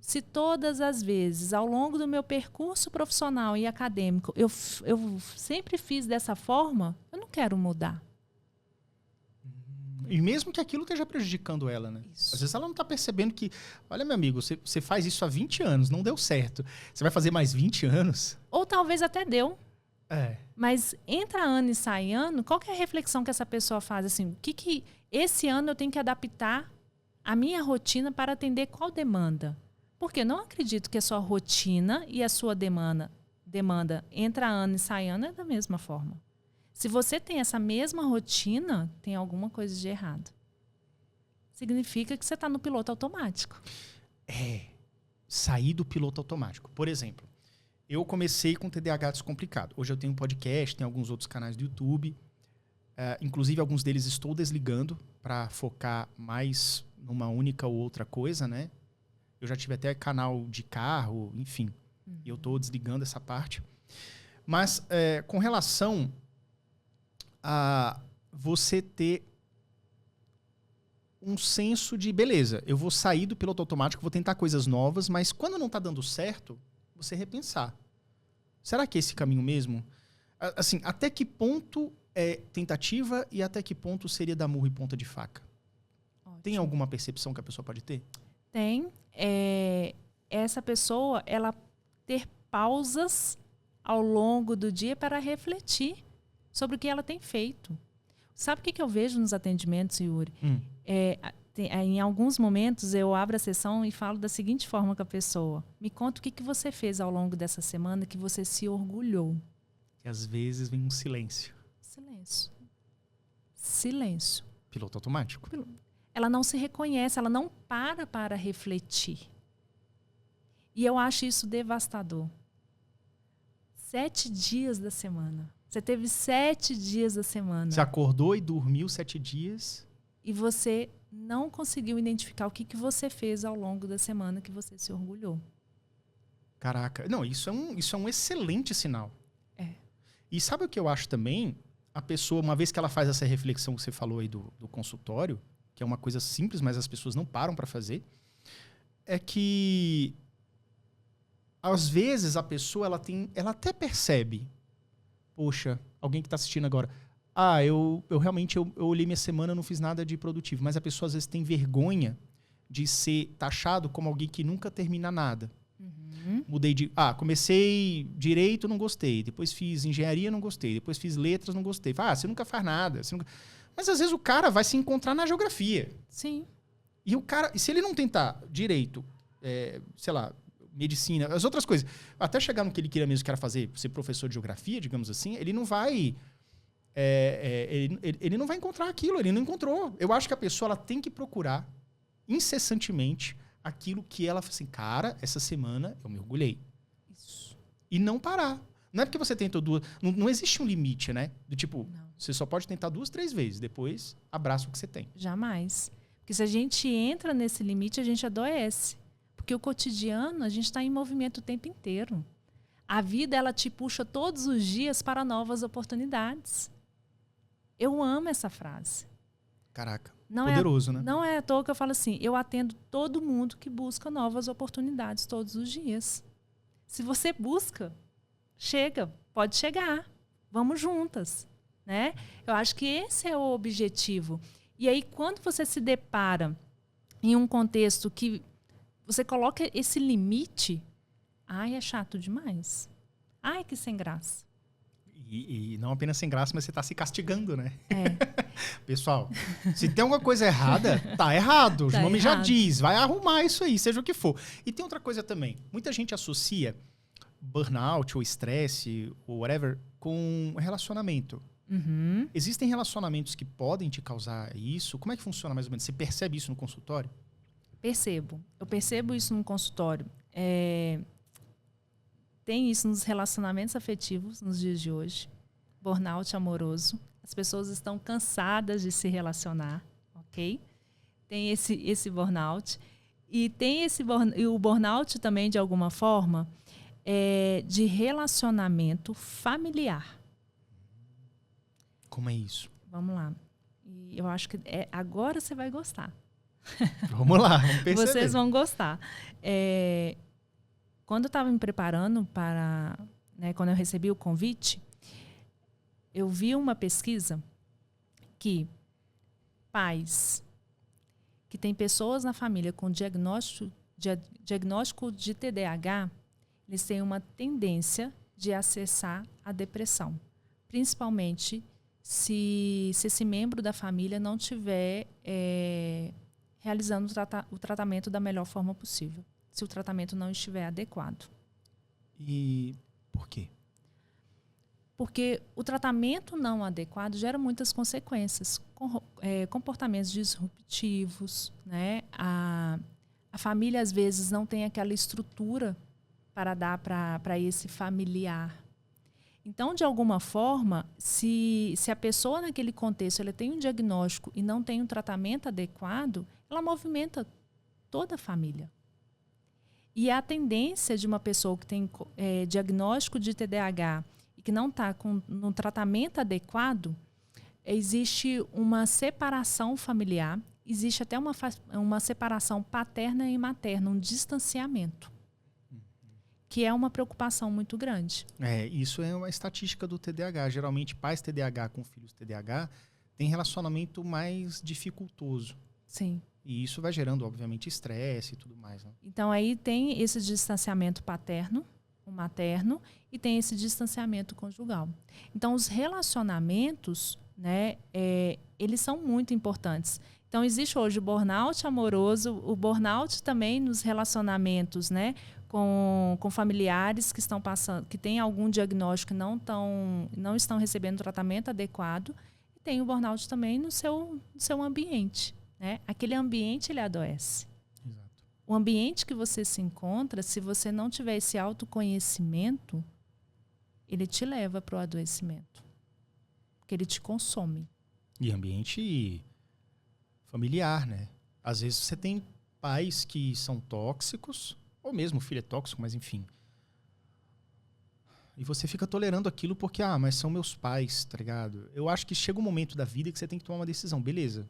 Se todas as vezes, ao longo do meu percurso profissional e acadêmico, eu sempre fiz dessa forma, eu não quero mudar. E mesmo que aquilo esteja prejudicando ela, né? Isso. Às vezes ela não está percebendo que, olha, meu amigo, você faz isso há 20 anos, não deu certo. Você vai fazer mais 20 anos? Ou talvez até deu. É. Mas entra ano e sai ano, qual que é a reflexão que essa pessoa faz? Assim, o que esse ano eu tenho que adaptar a minha rotina para atender qual demanda? Porque eu não acredito que a sua rotina e a sua demanda entra ano e sai ano é da mesma forma. Se você tem essa mesma rotina, tem alguma coisa de errado. Significa que você está no piloto automático. Sair do piloto automático. Por exemplo, eu comecei com TDAH Descomplicado. Hoje eu tenho um podcast, tenho alguns outros canais do YouTube. Inclusive, alguns deles estou desligando para focar mais numa única ou outra coisa, né? Eu já tive até canal de carro, enfim. E eu estou desligando essa parte. Mas com relação a você ter um senso de, beleza, eu vou sair do piloto automático, vou tentar coisas novas, mas quando não está dando certo, você repensar. Será que é esse caminho mesmo? Assim, até que ponto é tentativa e até que ponto seria dar murro e ponta de faca? Ótimo. Tem alguma percepção que a pessoa pode ter? Tem. Essa pessoa, ela ter pausas ao longo do dia para refletir sobre o que ela tem feito. Sabe o que eu vejo nos atendimentos, Yuri? Em alguns momentos eu abro a sessão e falo da seguinte forma com a pessoa. Me conta o que você fez ao longo dessa semana que você se orgulhou. E às vezes vem um silêncio. Silêncio. Piloto automático. Ela não se reconhece, ela não para refletir. E eu acho isso devastador. 7 dias da semana. Você teve 7 dias da semana. Você acordou e dormiu 7 dias. E você não conseguiu identificar o que você fez ao longo da semana que você se orgulhou. Caraca. Não, isso é um excelente sinal. E sabe o que eu acho também? A pessoa, uma vez que ela faz essa reflexão que você falou aí do consultório, que é uma coisa simples, mas as pessoas não param para fazer, é que às vezes a pessoa ela até percebe, poxa, alguém que está assistindo agora, eu realmente olhei minha semana, não fiz nada de produtivo, mas a pessoa às vezes tem vergonha de ser taxado como alguém que nunca termina nada. Mudei comecei direito, não gostei, depois fiz engenharia, não gostei, depois fiz letras, não gostei. Você nunca faz nada. Mas às vezes o cara vai se encontrar na geografia. Sim. E o cara, se ele não tentar direito, sei lá, medicina, as outras coisas, até chegar no que ele queria mesmo, que era ser professor de geografia, digamos assim, ele não vai ele não vai encontrar aquilo, ele não encontrou. Eu acho que a pessoa ela tem que procurar incessantemente aquilo que ela fala assim, cara, essa semana eu me orgulhei. Isso. E não parar. Não é porque você tentou 2... Não existe um limite, né? Do tipo, você só pode tentar 2, 3 vezes. Depois, abraça o que você tem. Jamais. Porque se a gente entra nesse limite, a gente adoece. Porque o cotidiano, a gente está em movimento o tempo inteiro. A vida, ela te puxa todos os dias para novas oportunidades. Eu amo essa frase. Caraca. Poderoso, né? Não é à toa que eu falo assim, eu atendo todo mundo que busca novas oportunidades todos os dias. Se você busca, pode chegar. Vamos juntas, né? Eu acho que esse é o objetivo. E aí, quando você se depara em um contexto que você coloca esse limite, é chato demais. Que sem graça. E não apenas sem graça, mas você está se castigando, né? Pessoal, se tem alguma coisa errada, tá errado. O nome já diz, vai arrumar isso aí, seja o que for. E tem outra coisa também. Muita gente associa burnout ou estresse ou whatever com relacionamento. Existem relacionamentos que podem te causar isso? Como é que funciona mais ou menos? Você percebe isso no consultório? Percebo. Eu percebo isso no consultório. Tem isso nos relacionamentos afetivos nos dias de hoje. Burnout amoroso. As pessoas estão cansadas de se relacionar, ok? Tem esse burnout. E tem o burnout também, de alguma forma, de relacionamento familiar. Como é isso? Vamos lá. E eu acho que agora você vai gostar. Vamos lá, vamos perceber. Vocês vão gostar. Quando eu estava me preparando para... Né, quando eu recebi o convite, eu vi uma pesquisa que pais que têm pessoas na família com diagnóstico de TDAH, eles têm uma tendência de acessar a depressão. Principalmente se esse membro da família não estiver realizando o tratamento da melhor forma possível. Se o tratamento não estiver adequado. E por quê? Porque o tratamento não adequado gera muitas consequências. Comportamentos disruptivos, né? A família, às vezes, não tem aquela estrutura para dar para esse familiar. Então, de alguma forma, se a pessoa naquele contexto ela tem um diagnóstico e não tem um tratamento adequado, ela movimenta toda a família. E a tendência de uma pessoa que tem diagnóstico de TDAH e que não está no tratamento adequado, existe uma separação familiar, existe até uma separação paterna e materna, um distanciamento, que é uma preocupação muito grande. Isso é uma estatística do TDAH. Geralmente, pais TDAH com filhos TDAH têm relacionamento mais dificultoso. Sim. E isso vai gerando, obviamente, estresse e tudo mais. Né? Então, aí tem esse distanciamento paterno, o materno, e tem esse distanciamento conjugal. Então, os relacionamentos, né, eles são muito importantes. Então, existe hoje o burnout amoroso, o burnout também nos relacionamentos, né, com familiares que estão passando, que têm algum diagnóstico e não estão recebendo tratamento adequado. E tem o burnout também no seu ambiente. Né? Aquele ambiente, ele adoece. Exato. O ambiente que você se encontra, se você não tiver esse autoconhecimento, ele te leva para o adoecimento. Porque ele te consome. E ambiente familiar, né? Às vezes você tem pais que são tóxicos, ou mesmo o filho é tóxico, mas enfim. E você fica tolerando aquilo porque, mas são meus pais, tá ligado? Eu acho que chega um momento da vida que você tem que tomar uma decisão. Beleza.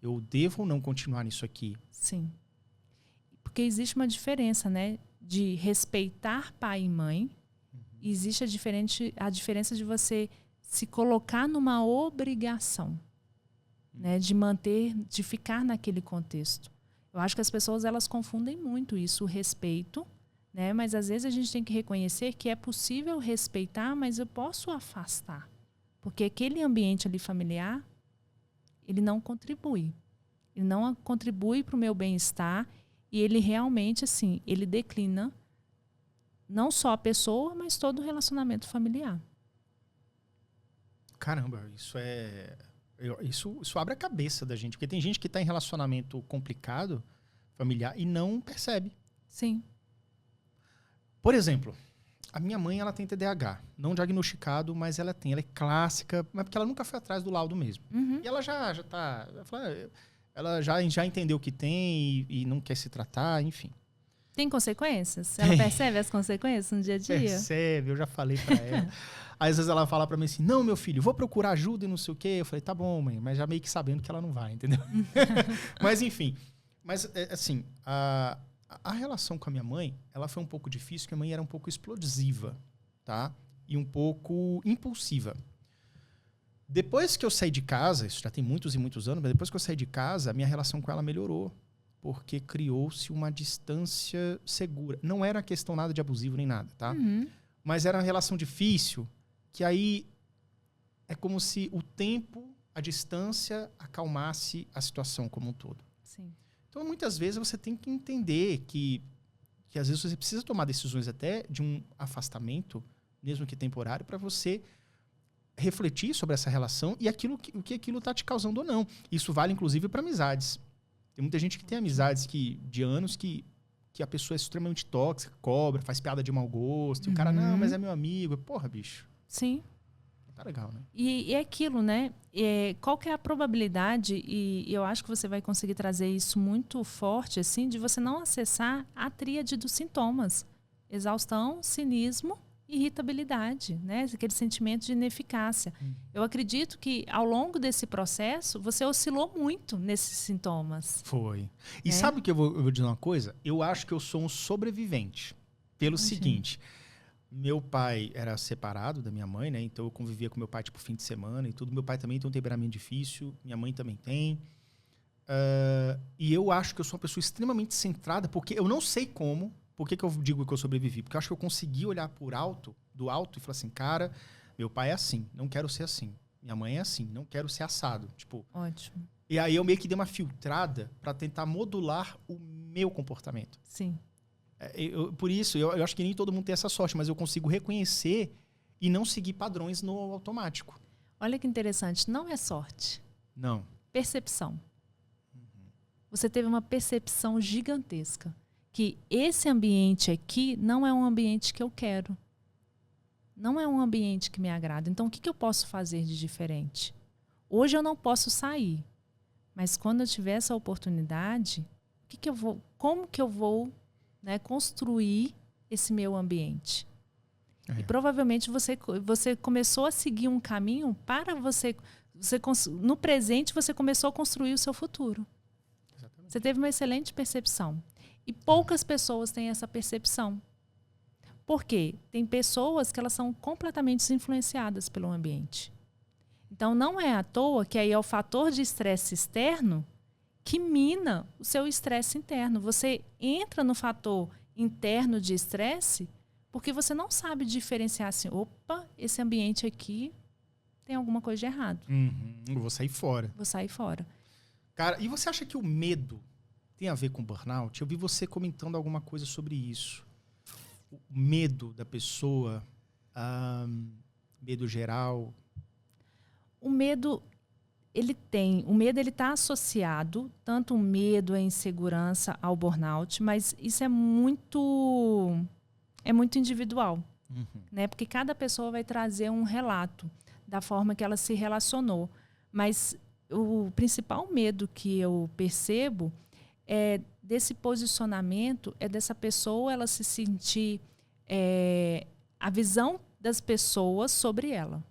Eu devo ou não continuar nisso aqui? Sim. Porque existe uma diferença, né? De respeitar pai e mãe. E existe a diferença de você se colocar numa obrigação. Né? De ficar naquele contexto. Eu acho que as pessoas elas confundem muito isso, o respeito. Né? Mas às vezes a gente tem que reconhecer que é possível respeitar, mas eu posso afastar. Porque aquele ambiente ali familiar... ele não contribui. Ele não contribui para o meu bem-estar e ele realmente, assim, ele declina não só a pessoa, mas todo o relacionamento familiar. Caramba, isso abre a cabeça da gente. Porque tem gente que está em relacionamento complicado, familiar, e não percebe. Sim. Por exemplo... A minha mãe, ela tem TDAH. Não diagnosticado, mas ela tem. Ela é clássica, mas porque ela nunca foi atrás do laudo mesmo. Uhum. E ela já tá... Ela já entendeu o que tem e não quer se tratar, enfim. Tem consequências? Ela percebe as consequências no dia a dia? Percebe, eu já falei pra ela. Aí, às vezes ela fala pra mim assim, não, meu filho, vou procurar ajuda e não sei o quê. Eu falei, tá bom, mãe, mas já meio que sabendo que ela não vai, entendeu? Mas, enfim. Mas, assim, a relação com a minha mãe, ela foi um pouco difícil, porque a mãe era um pouco explosiva, tá? E um pouco impulsiva. Depois que eu saí de casa, isso já tem muitos e muitos anos, mas depois que eu saí de casa, a minha relação com ela melhorou. Porque criou-se uma distância segura. Não era questão nada de abusivo nem nada, tá? Uhum. Mas era uma relação difícil, que aí é como se o tempo, a distância, acalmasse a situação como um todo. Sim. Então, muitas vezes, você tem que entender que às vezes você precisa tomar decisões até de um afastamento, mesmo que temporário, para você refletir sobre essa relação e o que aquilo está te causando ou não. Isso vale, inclusive, para amizades. Tem muita gente que tem amizades de anos que a pessoa é extremamente tóxica, cobra, faz piada de mau gosto. E o cara, não, mas é meu amigo. Porra, bicho. Sim. Tá legal, né? E é aquilo, né? Qual que é a probabilidade, e eu acho que você vai conseguir trazer isso muito forte, assim, de você não acessar a tríade dos sintomas. Exaustão, cinismo irritabilidade, né? Aquele sentimento de ineficácia. Eu acredito que ao longo desse processo você oscilou muito nesses sintomas. Foi. E sabe que eu vou dizer uma coisa? Eu acho que eu sou um sobrevivente. Pelo seguinte, meu pai era separado da minha mãe, né? Então eu convivia com meu pai tipo fim de semana e tudo. Meu pai também tem um temperamento difícil, minha mãe também tem. E eu acho que eu sou uma pessoa extremamente centrada, porque eu não sei como. Por que eu digo que eu sobrevivi? Porque eu acho que eu consegui olhar do alto e falar assim, cara, meu pai é assim, não quero ser assim. Minha mãe é assim, não quero ser assado. Tipo, ótimo. E aí eu meio que dei uma filtrada para tentar modular o meu comportamento. Sim. Por isso, eu acho que nem todo mundo tem essa sorte, mas eu consigo reconhecer e não seguir padrões no automático. Olha que interessante, não é sorte. Não. Percepção. Você teve uma percepção gigantesca. Que esse ambiente aqui não é um ambiente que eu quero. Não é um ambiente que me agrada. Então, o que eu posso fazer de diferente? Hoje eu não posso sair. Mas quando eu tiver essa oportunidade, como que eu vou, né, construir esse meu ambiente? E provavelmente você começou a seguir um caminho para você no presente, você começou a construir o seu futuro. Exatamente. Você teve uma excelente percepção. E poucas pessoas têm essa percepção. Por quê? Tem pessoas que elas são completamente influenciadas pelo ambiente. Então, não é à toa que aí é o fator de estresse externo que mina o seu estresse interno. Você entra no fator interno de estresse porque você não sabe diferenciar assim, opa, esse ambiente aqui tem alguma coisa de errado. Eu vou sair fora. Vou sair fora. Cara, e você acha que o medo tem a ver com burnout? Eu vi você comentando alguma coisa sobre isso. O medo da pessoa, medo geral. O medo, ele está associado, tanto o medo, a insegurança ao burnout, mas isso é muito individual, né? Porque cada pessoa vai trazer um relato da forma que ela se relacionou. Mas o principal medo que eu percebo é desse posicionamento, é dessa pessoa ela se sentir a visão das pessoas sobre ela.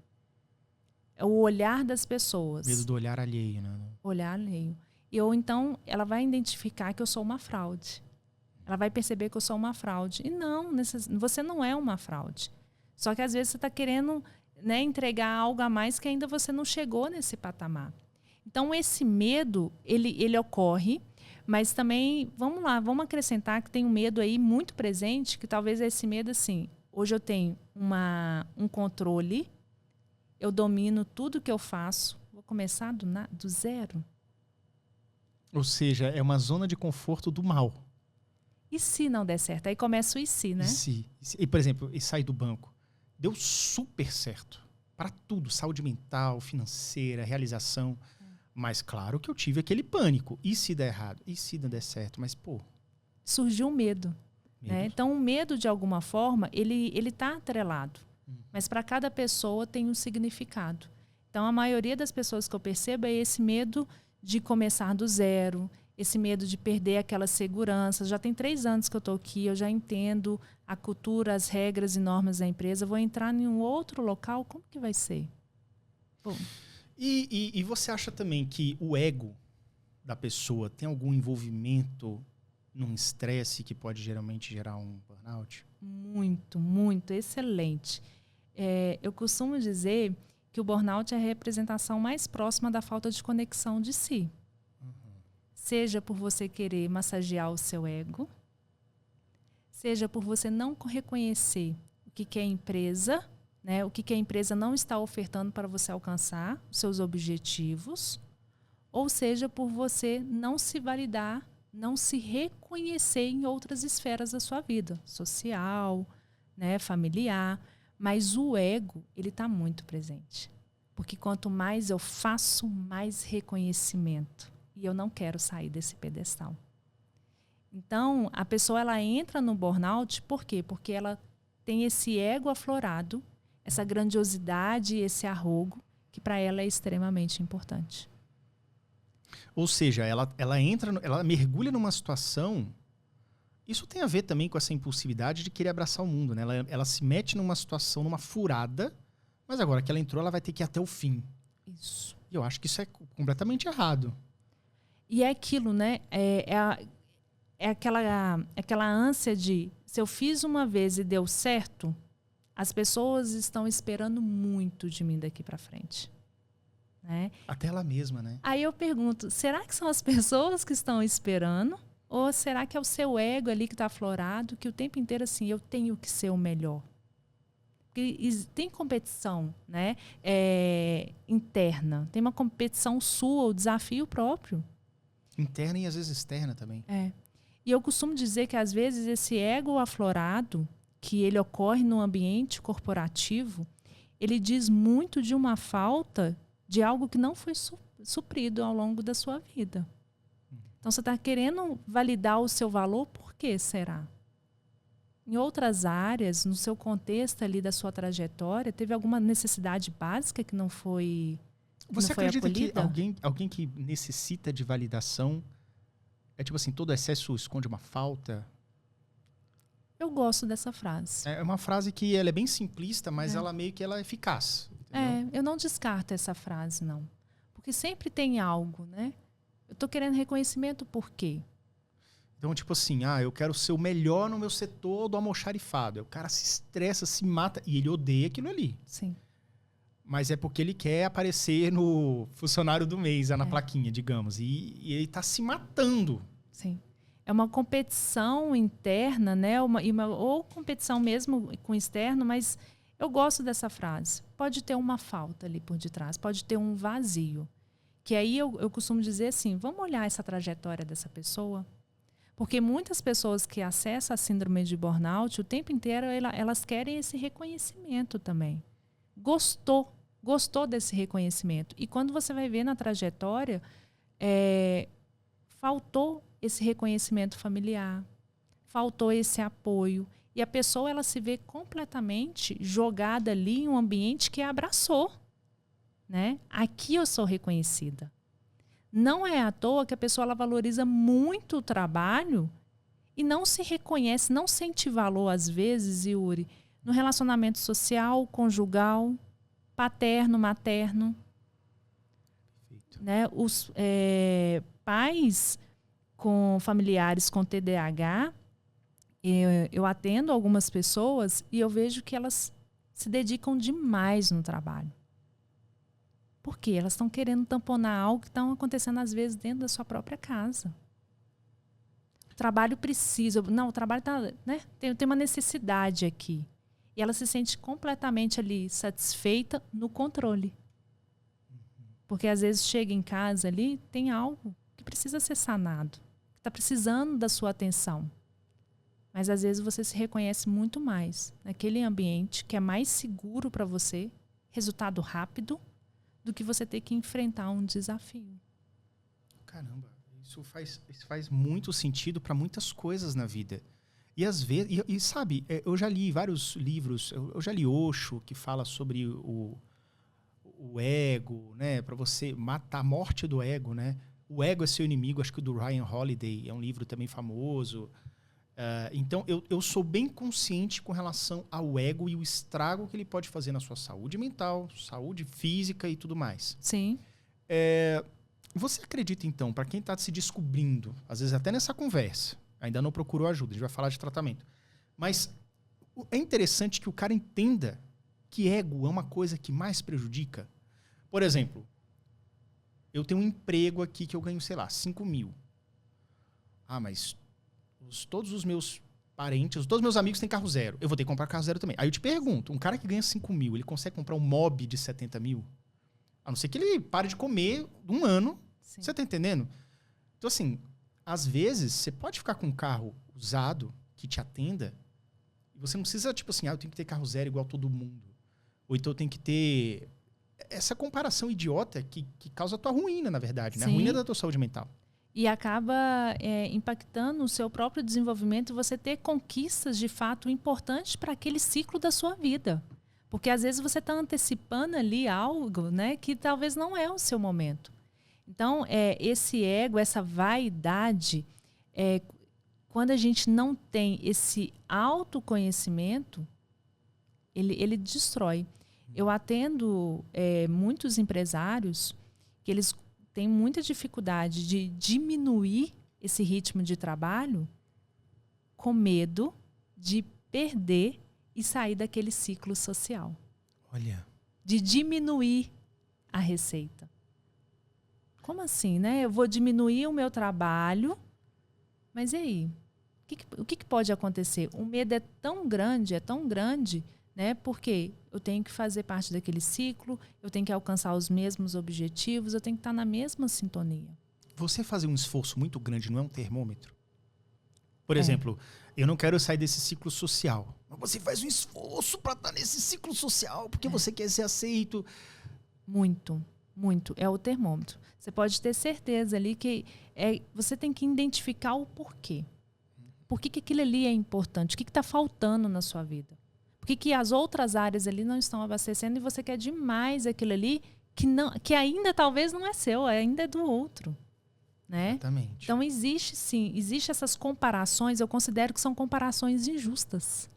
É o olhar das pessoas. Medo do olhar alheio, né? Olhar alheio. Ou então ela vai identificar que eu sou uma fraude. Ela vai perceber que eu sou uma fraude. E não, você não é uma fraude. Só que às vezes você está querendo, né, entregar algo a mais que ainda você não chegou nesse patamar. Então esse medo, ele ocorre. Mas também, vamos acrescentar que tem um medo aí muito presente, que talvez esse medo, assim, hoje eu tenho um controle, eu domino tudo que eu faço, vou começar do zero. Ou seja, é uma zona de conforto do mal. E se não der certo? Aí começa o e se, né? E se? E, por exemplo, sair do banco. Deu super certo. Para tudo, saúde mental, financeira, realização. Mas claro que eu tive aquele pânico. E se der errado? E se não der certo? Mas, pô... Surgiu um medo. Né? Então, o medo, de alguma forma, ele está atrelado. Mas para cada pessoa tem um significado. Então, a maioria das pessoas que eu percebo é esse medo de começar do zero, esse medo de perder aquela segurança. Já tem 3 anos que eu estou aqui, eu já entendo a cultura, as regras e normas da empresa. Vou entrar em um outro local, como que vai ser? Bom... E você acha também que o ego da pessoa tem algum envolvimento num estresse que pode geralmente gerar um burnout? Muito, muito, excelente. Eu costumo dizer que o burnout é a representação mais próxima da falta de conexão de si. Seja por você querer massagear o seu ego, seja por você não reconhecer o que é empresa, né? O que a empresa não está ofertando para você alcançar os seus objetivos, ou seja, por você não se validar, não se reconhecer em outras esferas da sua vida, social, né, familiar. Mas o ego, ele está muito presente. Porque quanto mais eu faço, mais reconhecimento. E eu não quero sair desse pedestal. Então, a pessoa ela entra no burnout, por quê? Porque ela tem esse ego aflorado, essa grandiosidade, esse arrogo, que para ela é extremamente importante. Ou seja, ela mergulha numa situação Isso tem a ver também com essa impulsividade de querer abraçar o mundo, né? Ela se mete numa situação, numa furada, mas agora que ela entrou, ela vai ter que ir até o fim. Isso. E eu acho que isso é completamente errado. E é aquilo, né? É aquela ânsia de, se eu fiz uma vez e deu certo, as pessoas estão esperando muito de mim daqui para frente. Né? Até ela mesma, né? Aí eu pergunto, será que são as pessoas que estão esperando? Ou será que é o seu ego ali que está aflorado, que o tempo inteiro assim, eu tenho que ser o melhor? Porque tem competição, né? Interna, tem uma competição sua, o desafio próprio. Interna e às vezes externa também. E eu costumo dizer que às vezes esse ego aflorado, que ele ocorre no ambiente corporativo, ele diz muito de uma falta de algo que não foi suprido ao longo da sua vida. Então, você está querendo validar o seu valor, por que será? Em outras áreas, no seu contexto ali da sua trajetória, teve alguma necessidade básica que não foi Você acredita acolhida? que alguém que necessita de validação é tipo assim, todo excesso esconde uma falta? Eu gosto dessa frase. É uma frase que ela é bem simplista, mas ela meio que ela é eficaz. Entendeu? Eu não descarto essa frase, não. Porque sempre tem algo, né? Eu estou querendo reconhecimento por quê? Então, tipo assim, eu quero ser o melhor no meu setor do almoxarifado. Aí o cara se estressa, se mata, e ele odeia aquilo ali. Sim. Mas é porque ele quer aparecer no funcionário do mês, na plaquinha, digamos. E ele tá se matando. Sim. É uma competição interna, né? Ou competição mesmo com o externo, mas eu gosto dessa frase. Pode ter uma falta ali por detrás, pode ter um vazio. Que aí eu costumo dizer assim, vamos olhar essa trajetória dessa pessoa. Porque muitas pessoas que acessam a síndrome de burnout, o tempo inteiro elas querem esse reconhecimento também. Gostou desse reconhecimento. E quando você vai ver na trajetória, faltou esse reconhecimento familiar, faltou esse apoio. E a pessoa ela se vê completamente jogada ali em um ambiente que a abraçou. Né? Aqui eu sou reconhecida. Não é à toa que a pessoa ela valoriza muito o trabalho e não se reconhece, não sente valor às vezes, Yuri, no relacionamento social, conjugal, paterno, materno. Né? Os pais com familiares com TDAH, eu atendo algumas pessoas e eu vejo que elas se dedicam demais no trabalho. Por quê? Elas estão querendo tamponar algo que está acontecendo, às vezes, dentro da sua própria casa. O trabalho precisa. Não, o trabalho tá, né? Tem uma necessidade aqui. E ela se sente completamente ali satisfeita no controle. Porque, às vezes, chega em casa ali, tem algo que precisa ser sanado. Que está precisando da sua atenção. Mas, às vezes, você se reconhece muito mais naquele ambiente que é mais seguro para você, resultado rápido, do que você ter que enfrentar um desafio. Caramba, isso faz muito sentido para muitas coisas na vida. E às vezes, sabe, eu já li vários livros, eu já li Osho, que fala sobre o ego, né, para você matar a morte do ego, né? O ego é seu inimigo, acho que o do Ryan Holiday, é um livro também famoso. Então, eu sou bem consciente com relação ao ego e o estrago que ele pode fazer na sua saúde mental, saúde física e tudo mais. Sim. Você acredita, então, para quem está se descobrindo, às vezes até nessa conversa, ainda não procurou ajuda, a gente vai falar de tratamento, mas é interessante que o cara entenda que ego é uma coisa que mais prejudica. Por exemplo, eu tenho um emprego aqui que eu ganho, sei lá, 5 mil. Mas todos os meus parentes, todos os meus amigos têm carro zero. Eu vou ter que comprar carro zero também. Aí eu te pergunto, um cara que ganha 5 mil, ele consegue comprar um Mob de 70 mil? A não ser que ele pare de comer um ano. Sim. Você tá entendendo? Então, assim, às vezes, você pode ficar com um carro usado que te atenda e você não precisa, tipo assim, eu tenho que ter carro zero igual todo mundo. Ou então eu tenho que ter essa comparação idiota que causa a tua ruína, na verdade, né? A ruína da tua saúde mental. E acaba impactando o seu próprio desenvolvimento, você ter conquistas de fato importantes para aquele ciclo da sua vida. Porque às vezes você está antecipando ali algo, né, que talvez não é o seu momento. Então, esse ego, essa vaidade, quando a gente não tem esse autoconhecimento, ele destrói. Eu atendo muitos empresários que eles têm muita dificuldade de diminuir esse ritmo de trabalho com medo de perder e sair daquele ciclo social. Olha. De diminuir a receita. Como assim, né? Eu vou diminuir o meu trabalho, mas e aí? O que pode acontecer? O medo é tão grande, né? Porque eu tenho que fazer parte daquele ciclo, eu tenho que alcançar os mesmos objetivos, eu tenho que estar na mesma sintonia. Você fazer um esforço muito grande não é um termômetro? Por exemplo, eu não quero sair desse ciclo social. Mas você faz um esforço para estar nesse ciclo social, porque você quer ser aceito. Muito, muito. É o termômetro. Você pode ter certeza ali que você tem que identificar o porquê. Por que aquilo ali é importante? O que está faltando na sua vida? Por que as outras áreas ali não estão abastecendo e você quer demais aquilo ali que ainda talvez não é seu, ainda é do outro. Né? Exatamente. Então existe sim, essas comparações, eu considero que são comparações injustas.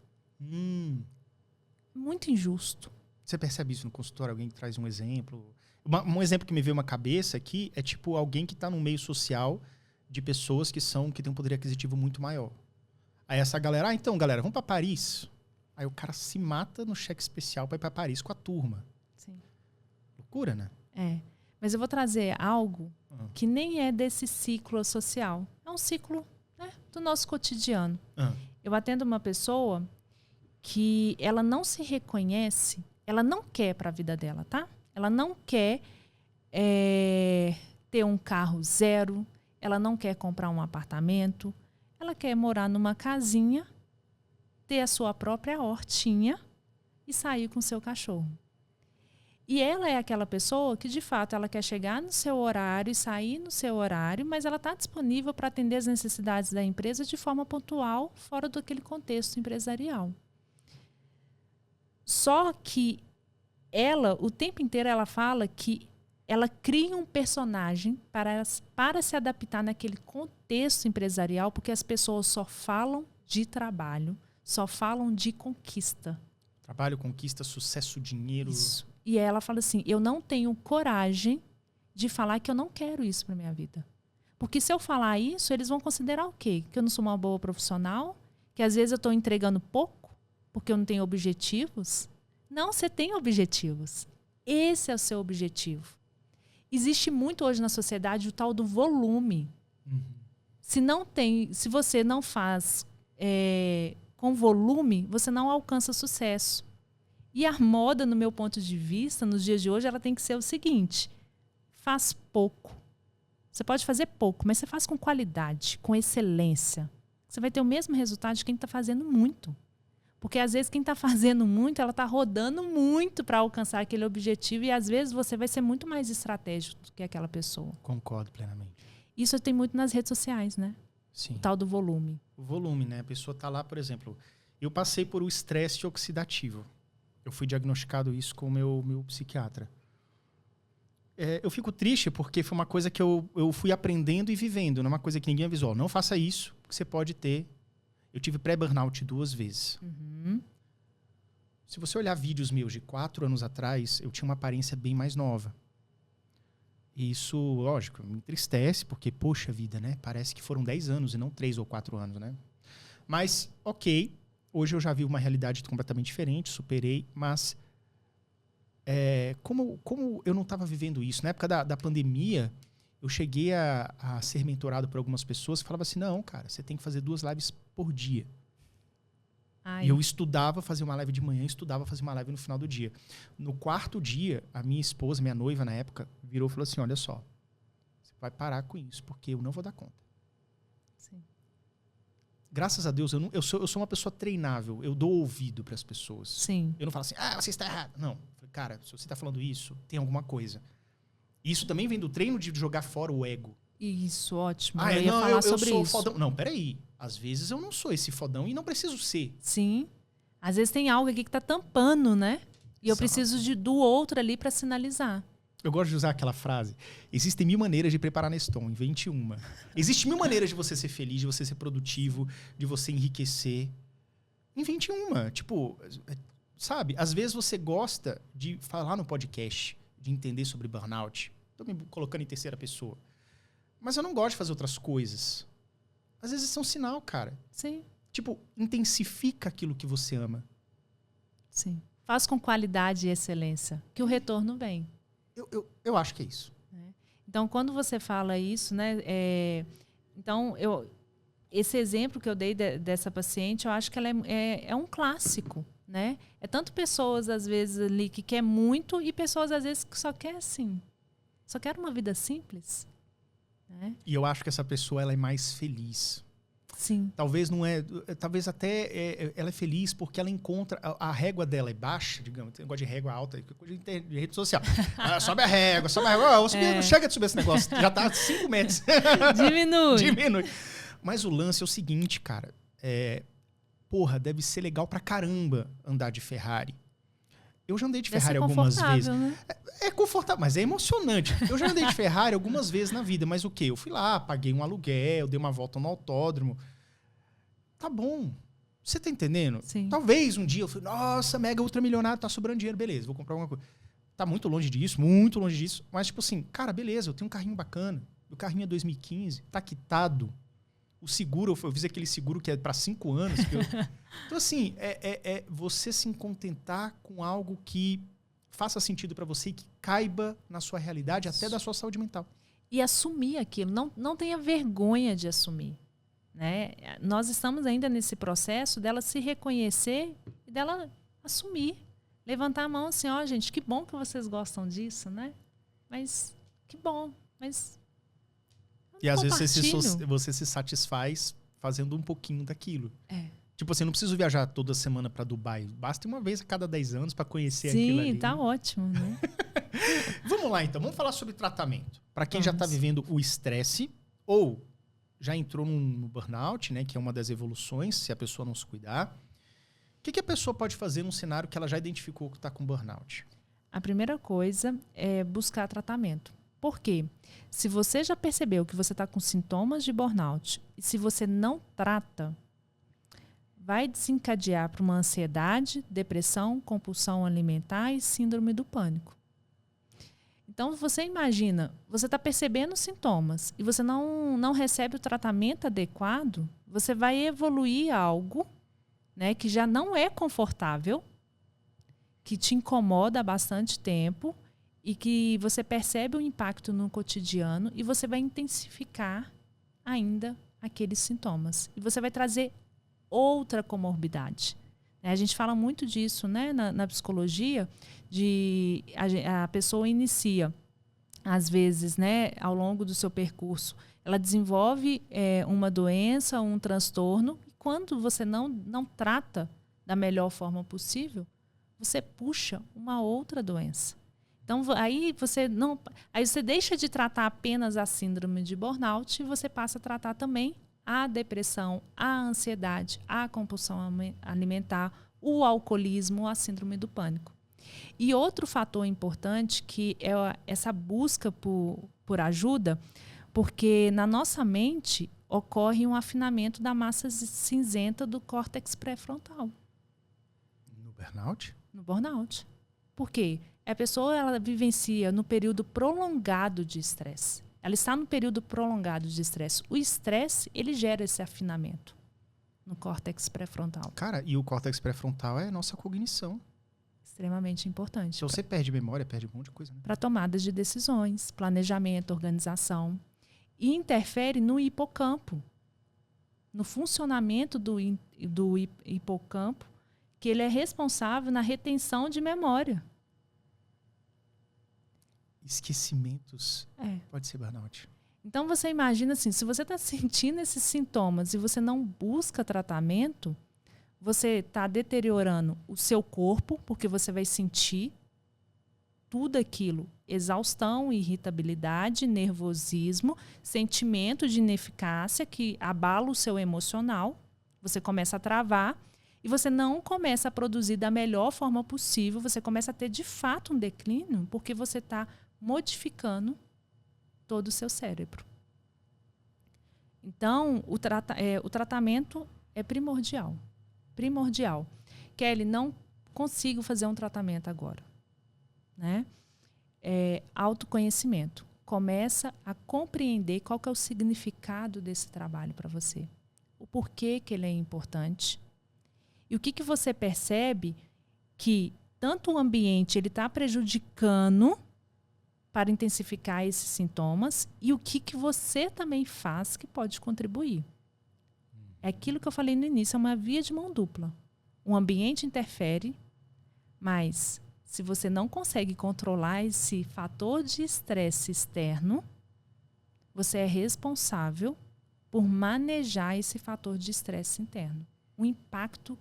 Muito injusto. Você percebe isso no consultório? Alguém que traz um exemplo? Um exemplo que me veio uma cabeça aqui é tipo alguém que está num meio social de pessoas que tem um poder aquisitivo muito maior. Aí essa galera, então galera, vamos para Paris. Aí o cara se mata no cheque especial para ir para Paris com a turma. Sim. Loucura, né? Mas eu vou trazer algo que nem é desse ciclo social. É um ciclo, né, do nosso cotidiano. Eu atendo uma pessoa que ela não se reconhece, ela não quer para a vida dela, tá? Ela não quer ter um carro zero, ela não quer comprar um apartamento, ela quer morar numa casinha, ter a sua própria hortinha e sair com o seu cachorro. E ela é aquela pessoa que, de fato, ela quer chegar no seu horário e sair no seu horário, mas ela está disponível para atender as necessidades da empresa de forma pontual, fora daquele contexto empresarial. Só que ela, o tempo inteiro, ela fala que ela cria um personagem para se adaptar naquele contexto empresarial, porque as pessoas só falam de trabalho, só falam de conquista. Trabalho, conquista, sucesso, dinheiro. Isso. E ela fala assim, eu não tenho coragem de falar que eu não quero isso para minha vida. Porque se eu falar isso, eles vão considerar o quê? Que eu não sou uma boa profissional? Que às vezes eu estou entregando pouco? Porque eu não tenho objetivos? Não, você tem objetivos. Esse é o seu objetivo. Existe muito hoje na sociedade o tal do volume. Se você não faz com volume, você não alcança sucesso. E a moda, no meu ponto de vista, nos dias de hoje, ela tem que ser o seguinte: faz pouco. Você pode fazer pouco, mas você faz com qualidade, com excelência. Você vai ter o mesmo resultado de quem está fazendo muito. Porque, às vezes, quem está fazendo muito, ela está rodando muito para alcançar aquele objetivo e, às vezes, você vai ser muito mais estratégico do que aquela pessoa. Concordo plenamente. Isso tem muito nas redes sociais, né? Sim. O tal do volume. O volume, né? A pessoa está lá, por exemplo, eu passei por o estresse oxidativo. Eu fui diagnosticado isso com o meu psiquiatra. Eu fico triste porque foi uma coisa que eu fui aprendendo e vivendo. Não é uma coisa que ninguém avisou. Não faça isso, porque você pode ter... Eu tive pré-burnout 2 vezes. Se você olhar vídeos meus de 4 anos atrás, eu tinha uma aparência bem mais nova. E isso, lógico, me entristece, porque, poxa vida, né? Parece que foram 10 anos e não 3 ou 4 anos, né? Mas, ok... Hoje eu já vi uma realidade completamente diferente, superei, mas como eu não estava vivendo isso, na época da pandemia, eu cheguei a ser mentorado por algumas pessoas que falavam assim, não, cara, você tem que fazer 2 lives por dia. E eu estudava, fazia uma live de manhã, estudava, fazia uma live no final do dia. No 4º dia, a minha esposa, minha noiva na época, virou e falou assim, olha só, você vai parar com isso, porque eu não vou dar conta. Sim. Graças a Deus, eu sou uma pessoa treinável. Eu dou ouvido para as pessoas. Sim. Eu não falo assim, você está errado. Não. Cara, se você está falando isso, tem alguma coisa. E isso também vem do treino de jogar fora o ego. Isso, ótimo. Eu sou fodão. Não, peraí. Às vezes eu não sou esse fodão e não preciso ser. Sim. Às vezes tem algo aqui que está tampando, né? E eu preciso do outro ali para sinalizar. Eu gosto de usar aquela frase. Existem 1000 maneiras de preparar Neston, invente uma. Existem 1000 maneiras de você ser feliz, de você ser produtivo, de você enriquecer. Invente uma. Tipo, sabe? Às vezes você gosta de falar no podcast, de entender sobre burnout. Estou me colocando em terceira pessoa. Mas eu não gosto de fazer outras coisas. Às vezes isso é um sinal, cara. Sim. Tipo, intensifica aquilo que você ama. Sim. Faz com qualidade e excelência, que o retorno vem. Eu acho que é isso. Então, quando você fala isso, né? Então, esse exemplo que eu dei dessa paciente, eu acho que ela é um clássico, né? É tanto pessoas, às vezes, ali que quer muito e pessoas, às vezes, que só quer assim. Só quer uma vida simples. Né? E eu acho que essa pessoa ela é mais feliz. Sim. Talvez não é. Talvez até ela é feliz porque ela encontra. A régua dela é baixa, digamos. Tem um negócio de régua alta, coisa de rede social. Sobe a régua, sobe a régua. Não chega de subir esse negócio. Já tá a 5 metros. Diminui. Mas o lance é o seguinte, cara. Porra, deve ser legal pra caramba andar de Ferrari. Eu já andei de Ferrari algumas vezes. Né? É confortável, mas é emocionante. Eu já andei de Ferrari algumas vezes na vida, mas o quê? Eu fui lá, paguei um aluguel, dei uma volta no autódromo. Tá bom. Você tá entendendo? Sim. Talvez um dia eu falei, nossa, mega ultramilionário, tá sobrando dinheiro, beleza, vou comprar alguma coisa. Tá muito longe disso. Mas tipo assim, cara, beleza, eu tenho um carrinho bacana. O carrinho é 2015, tá quitado. O seguro, eu fiz aquele seguro que é para 5 anos. Então, assim, você se contentar com algo que faça sentido para você e que caiba na sua realidade, até da sua saúde mental. E assumir aquilo. Não tenha vergonha de assumir. Né? Nós estamos ainda nesse processo dela se reconhecer e dela assumir. Levantar a mão assim, gente, que bom que vocês gostam disso, né? Mas, que bom, mas... E às vezes você se satisfaz fazendo um pouquinho daquilo. Tipo assim, não preciso viajar toda semana para Dubai. Basta uma vez a cada 10 anos para conhecer aquilo ali. Sim, tá ótimo, né? Vamos lá, então. Vamos falar sobre tratamento. Para quem já está vivendo o estresse ou já entrou no burnout, né, que é uma das evoluções, se a pessoa não se cuidar. O que a pessoa pode fazer num cenário que ela já identificou que está com burnout? A primeira coisa é buscar tratamento. Por quê? Se você já percebeu que você está com sintomas de burnout e se você não trata, vai desencadear para uma ansiedade, depressão, compulsão alimentar e síndrome do pânico. Então, você imagina, você está percebendo sintomas e você não recebe o tratamento adequado, você vai evoluir algo, né, que já não é confortável, que te incomoda há bastante tempo, e que você percebe o impacto no cotidiano e você vai intensificar ainda aqueles sintomas. E você vai trazer outra comorbidade. A gente fala muito disso, né, na psicologia, a pessoa inicia, às vezes, né, ao longo do seu percurso, ela desenvolve uma doença, um transtorno, e quando você não trata da melhor forma possível, você puxa uma outra doença. Então, aí você deixa de tratar apenas a síndrome de burnout e você passa a tratar também a depressão, a ansiedade, a compulsão alimentar, o alcoolismo, a síndrome do pânico. E outro fator importante que é essa busca por ajuda, porque na nossa mente ocorre um afinamento da massa cinzenta do córtex pré-frontal. No burnout? No burnout. Por quê? A pessoa ela vivencia no período prolongado de estresse. Ela está no período prolongado de estresse. O estresse, ele gera esse afinamento no córtex pré-frontal. Cara, e o córtex pré-frontal é a nossa cognição. Extremamente importante. Se você perde memória, perde um monte de coisa. Né? Para tomadas de decisões, planejamento, organização. E interfere no hipocampo. No funcionamento do hipocampo, que ele é responsável na retenção de memória. Esquecimentos. Pode ser burnout. Então, você imagina assim, se você está sentindo esses sintomas e você não busca tratamento, você está deteriorando o seu corpo, porque você vai sentir tudo aquilo. Exaustão, irritabilidade, nervosismo, sentimento de ineficácia que abala o seu emocional. Você começa a travar e você não começa a produzir da melhor forma possível. Você começa a ter, de fato, um declínio, porque você está modificando todo o seu cérebro. Então, o tratamento é primordial. Primordial. Kelly, não consigo fazer um tratamento agora. Né? Autoconhecimento. Começa a compreender qual que é o significado desse trabalho para você. O porquê que ele é importante. E o que você percebe que tanto o ambiente ele está prejudicando para intensificar esses sintomas e o que você também faz que pode contribuir. É aquilo que eu falei no início, é uma via de mão dupla. O ambiente interfere, mas se você não consegue controlar esse fator de estresse externo, você é responsável por manejar esse fator de estresse interno. O impacto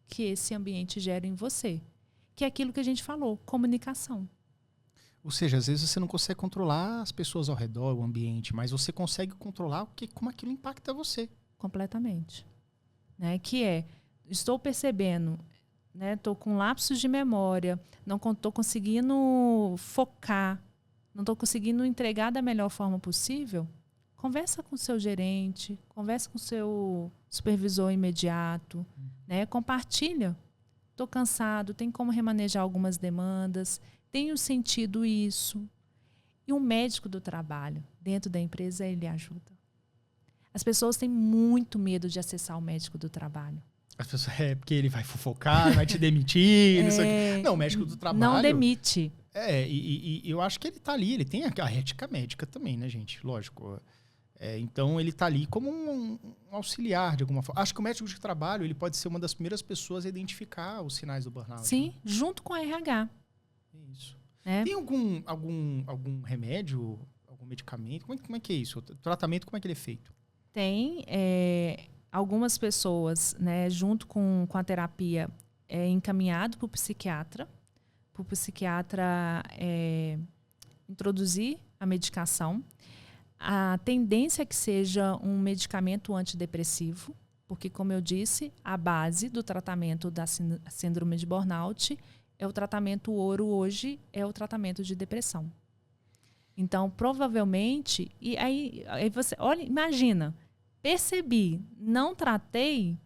que esse ambiente gera em você. Que é aquilo que a gente falou, comunicação. Ou seja, às vezes você não consegue controlar as pessoas ao redor, o ambiente, mas você consegue controlar como aquilo impacta você. Completamente. Né? Que estou percebendo, né? Estou com lapsos de memória, não estou conseguindo focar, não estou conseguindo entregar da melhor forma possível. Conversa com o seu gerente, conversa com o seu supervisor imediato, né? Compartilha. Estou cansado, tem como remanejar algumas demandas, tenho sentido isso. E o médico do trabalho, dentro da empresa, ele ajuda. As pessoas têm muito medo de acessar o médico do trabalho. As pessoas, porque ele vai fofocar, vai te demitir, não, o médico do trabalho... Não demite. E eu acho que ele está ali, ele tem a ética médica também, né, gente? Lógico. Então, ele está ali como um auxiliar, de alguma forma. Acho que o médico de trabalho ele pode ser uma das primeiras pessoas a identificar os sinais do burnout. Sim, né? Junto com a RH. Isso. Tem algum remédio, algum medicamento? Como é que é isso? O tratamento, como é que ele é feito? Tem algumas pessoas, né, junto com a terapia, encaminhado para o psiquiatra introduzir a medicação. A tendência é que seja um medicamento antidepressivo, porque, como eu disse, a base do tratamento da síndrome de burnout é o tratamento ouro hoje, é o tratamento de depressão. Então, provavelmente, e aí você, olha, imagina, percebi, não tratei,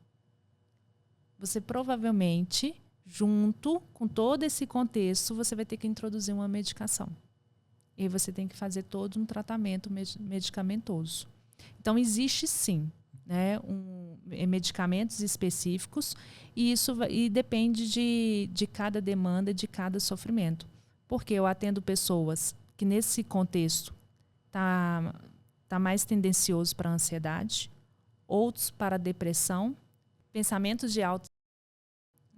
você provavelmente, junto com todo esse contexto, você vai ter que introduzir uma medicação. E aí você tem que fazer todo um tratamento medicamentoso. Então, existe sim, né, medicamentos específicos e isso depende de cada demanda, de cada sofrimento. Porque eu atendo pessoas que nesse contexto tá mais tendencioso para a ansiedade, outros para a depressão, pensamentos de auto,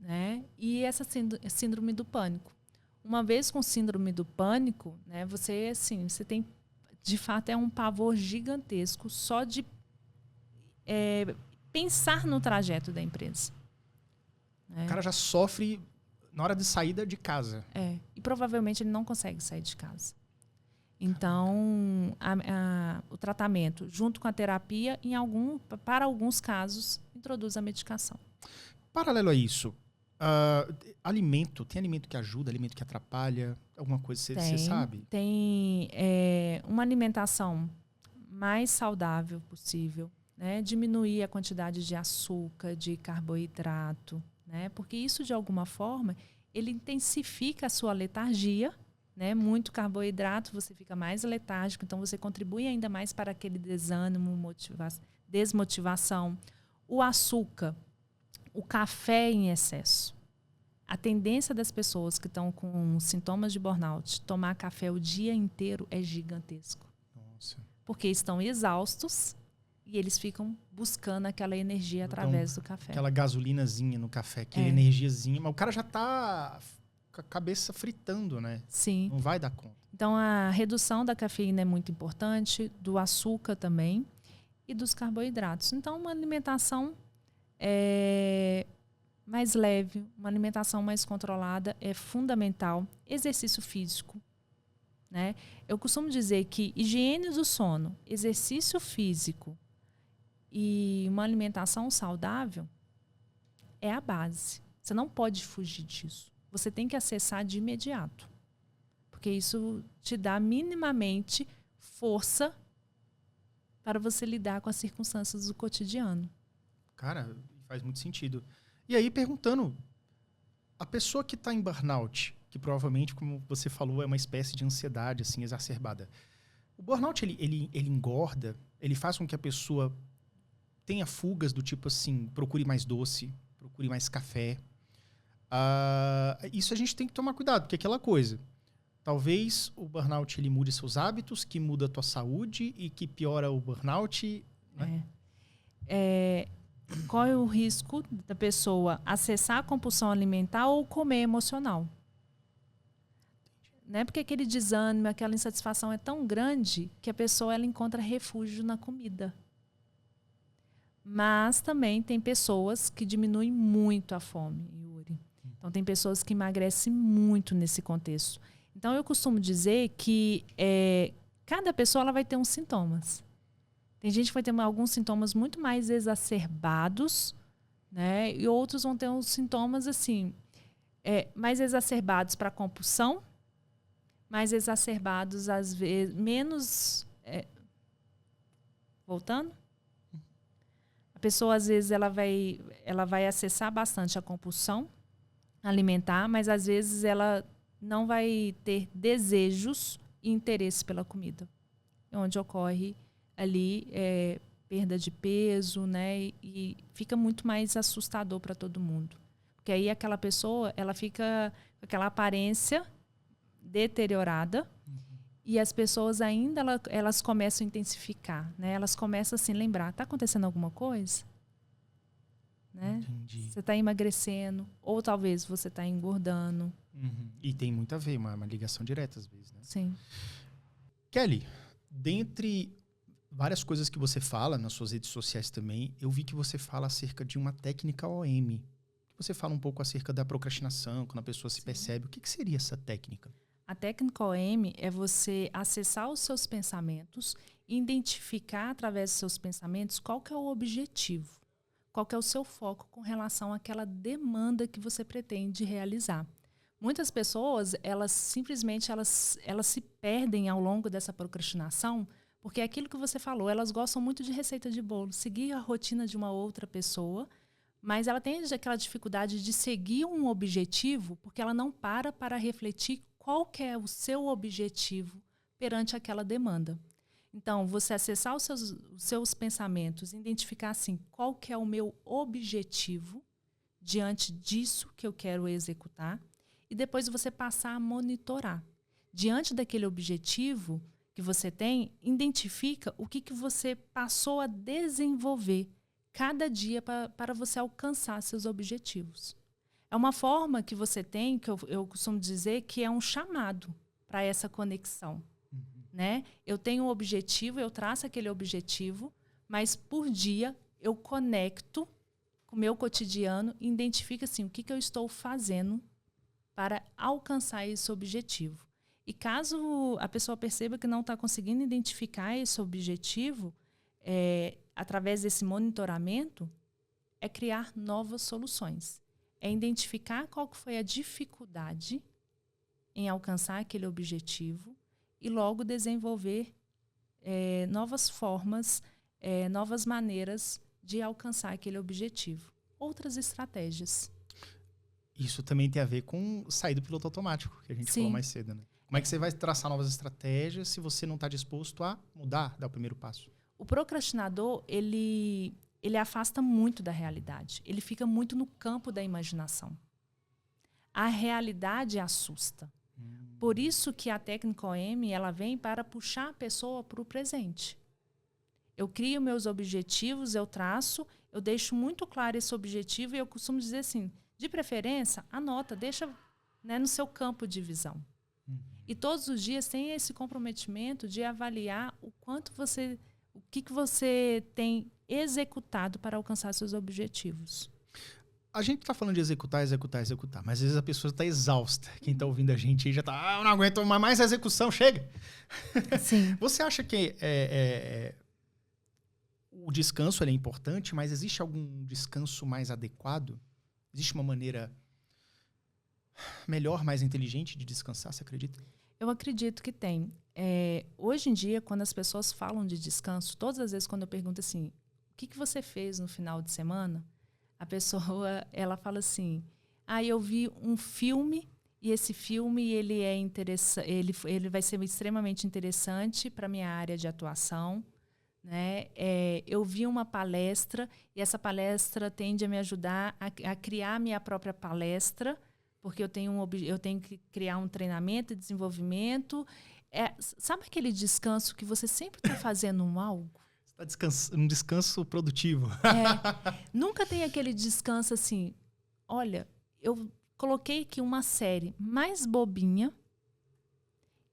né, e essa síndrome do pânico. Uma vez com síndrome do pânico, né, você tem, de fato, um pavor gigantesco só de pensar no trajeto da empresa. O cara já sofre na hora de saída de casa. E provavelmente ele não consegue sair de casa. Então, o tratamento, junto com a terapia, para alguns casos, introduz a medicação. Paralelo a isso, alimento, tem alimento que ajuda, alimento que atrapalha? Alguma coisa você sabe? Tem uma alimentação mais saudável possível, né? Diminuir a quantidade de açúcar, de carboidrato, né? Porque isso, de alguma forma, ele intensifica a sua letargia, né? Muito carboidrato, você fica mais letárgico, então você contribui ainda mais para aquele desânimo, desmotivação. O açúcar, o café em excesso. A tendência das pessoas que estão com sintomas de burnout tomar café o dia inteiro é gigantesco. Nossa. Porque estão exaustos e eles ficam buscando aquela energia através do café. Aquela gasolinazinha no café, aquela energiazinha. Mas o cara já está com a cabeça fritando, né? Sim. Não vai dar conta. Então, a redução da cafeína é muito importante, do açúcar também e dos carboidratos. Então, uma alimentação mais leve, uma alimentação mais controlada é fundamental. Exercício físico, né? Eu costumo dizer que higiene do sono, exercício físico e uma alimentação saudável é a base. Você não pode fugir disso. Você tem que acessar de imediato. Porque isso te dá minimamente força para você lidar com as circunstâncias do cotidiano. Cara, faz muito sentido. E aí, perguntando, a pessoa que está em burnout, que provavelmente, como você falou, é uma espécie de ansiedade assim, exacerbada. O burnout, ele engorda, ele faz com que a pessoa tenha fugas do tipo assim, procure mais doce, procure mais café. Isso a gente tem que tomar cuidado, porque é aquela coisa. Talvez o burnout ele mude seus hábitos, que muda a tua saúde e que piora o burnout. Né? Qual é o risco da pessoa acessar a compulsão alimentar ou comer emocional? Né? Porque aquele desânimo, aquela insatisfação é tão grande que a pessoa ela encontra refúgio na comida. Mas também tem pessoas que diminuem muito a fome, Yuri. Então, tem pessoas que emagrecem muito nesse contexto. Então, eu costumo dizer que cada pessoa ela vai ter uns sintomas. Tem gente que vai ter alguns sintomas muito mais exacerbados, né? E outros vão ter uns sintomas assim, mais exacerbados para compulsão, mais exacerbados, às vezes, menos... Voltando? A pessoa, às vezes, ela vai acessar bastante a compulsão alimentar, mas, às vezes, ela não vai ter desejos e interesse pela comida. Onde ocorre ali perda de peso, né? E fica muito mais assustador para todo mundo. Porque aí aquela pessoa, ela fica com aquela aparência deteriorada, e as pessoas ainda elas começam a intensificar, né? Elas começam assim a lembrar, está acontecendo alguma coisa? Né? Você está emagrecendo, ou talvez você está engordando. E tem muito a ver, uma ligação direta às vezes. Né? Sim. Kelly, dentre várias coisas que você fala nas suas redes sociais também, eu vi que você fala acerca de uma técnica OM. Você fala um pouco acerca da procrastinação, quando a pessoa se percebe. O que seria essa técnica? A técnica OM é você acessar os seus pensamentos e identificar através dos seus pensamentos qual que é o objetivo, qual que é o seu foco com relação àquela demanda que você pretende realizar. Muitas pessoas, elas simplesmente elas se perdem ao longo dessa procrastinação, porque é aquilo que você falou, elas gostam muito de receita de bolo, seguir a rotina de uma outra pessoa, mas ela tem aquela dificuldade de seguir um objetivo porque ela não para refletir qual que é o seu objetivo perante aquela demanda. Então, você acessar os seus pensamentos, identificar assim, qual que é o meu objetivo diante disso que eu quero executar, e depois você passar a monitorar. Diante daquele objetivo que você tem, identifica o que você passou a desenvolver cada dia para você alcançar seus objetivos. É uma forma que você tem, que eu costumo dizer, que é um chamado para essa conexão. Né? Eu tenho um objetivo, eu traço aquele objetivo, mas por dia eu conecto com o meu cotidiano e identifico assim, o que eu estou fazendo para alcançar esse objetivo. E caso a pessoa perceba que não está conseguindo identificar esse objetivo, através desse monitoramento, é criar novas soluções. É identificar qual que foi a dificuldade em alcançar aquele objetivo e logo desenvolver novas formas, novas maneiras de alcançar aquele objetivo. Outras estratégias. Isso também tem a ver com sair do piloto automático, que a gente falou mais cedo. Né? Como é que você vai traçar novas estratégias se você não está disposto a mudar, dar o primeiro passo? O procrastinador, ele afasta muito da realidade. Ele fica muito no campo da imaginação. A realidade assusta. Por isso que a técnica OM ela vem para puxar a pessoa para o presente. Eu crio meus objetivos, eu traço, eu deixo muito claro esse objetivo e eu costumo dizer assim, de preferência, anota, deixa, né, no seu campo de visão. E todos os dias tem esse comprometimento de avaliar o que você tem executado para alcançar seus objetivos. A gente está falando de executar, mas às vezes a pessoa está exausta. Quem está ouvindo a gente aí já está, eu não aguento mais a execução, chega! Sim. Você acha que o descanso é importante, mas existe algum descanso mais adequado? Existe uma maneira melhor, mais inteligente de descansar, você acredita? Eu acredito que tem. Hoje em dia, quando as pessoas falam de descanso, todas as vezes quando eu pergunto assim, o que você fez no final de semana? A pessoa, ela fala assim, eu vi um filme e esse filme ele é ele vai ser extremamente interessante para a minha área de atuação. Né? Eu vi uma palestra e essa palestra tende a me ajudar a criar minha própria palestra, porque eu tenho que criar um treinamento e desenvolvimento. Sabe aquele descanso que você sempre está fazendo algo? Você está um descanso produtivo. Nunca tem aquele descanso assim, olha, eu coloquei aqui uma série mais bobinha,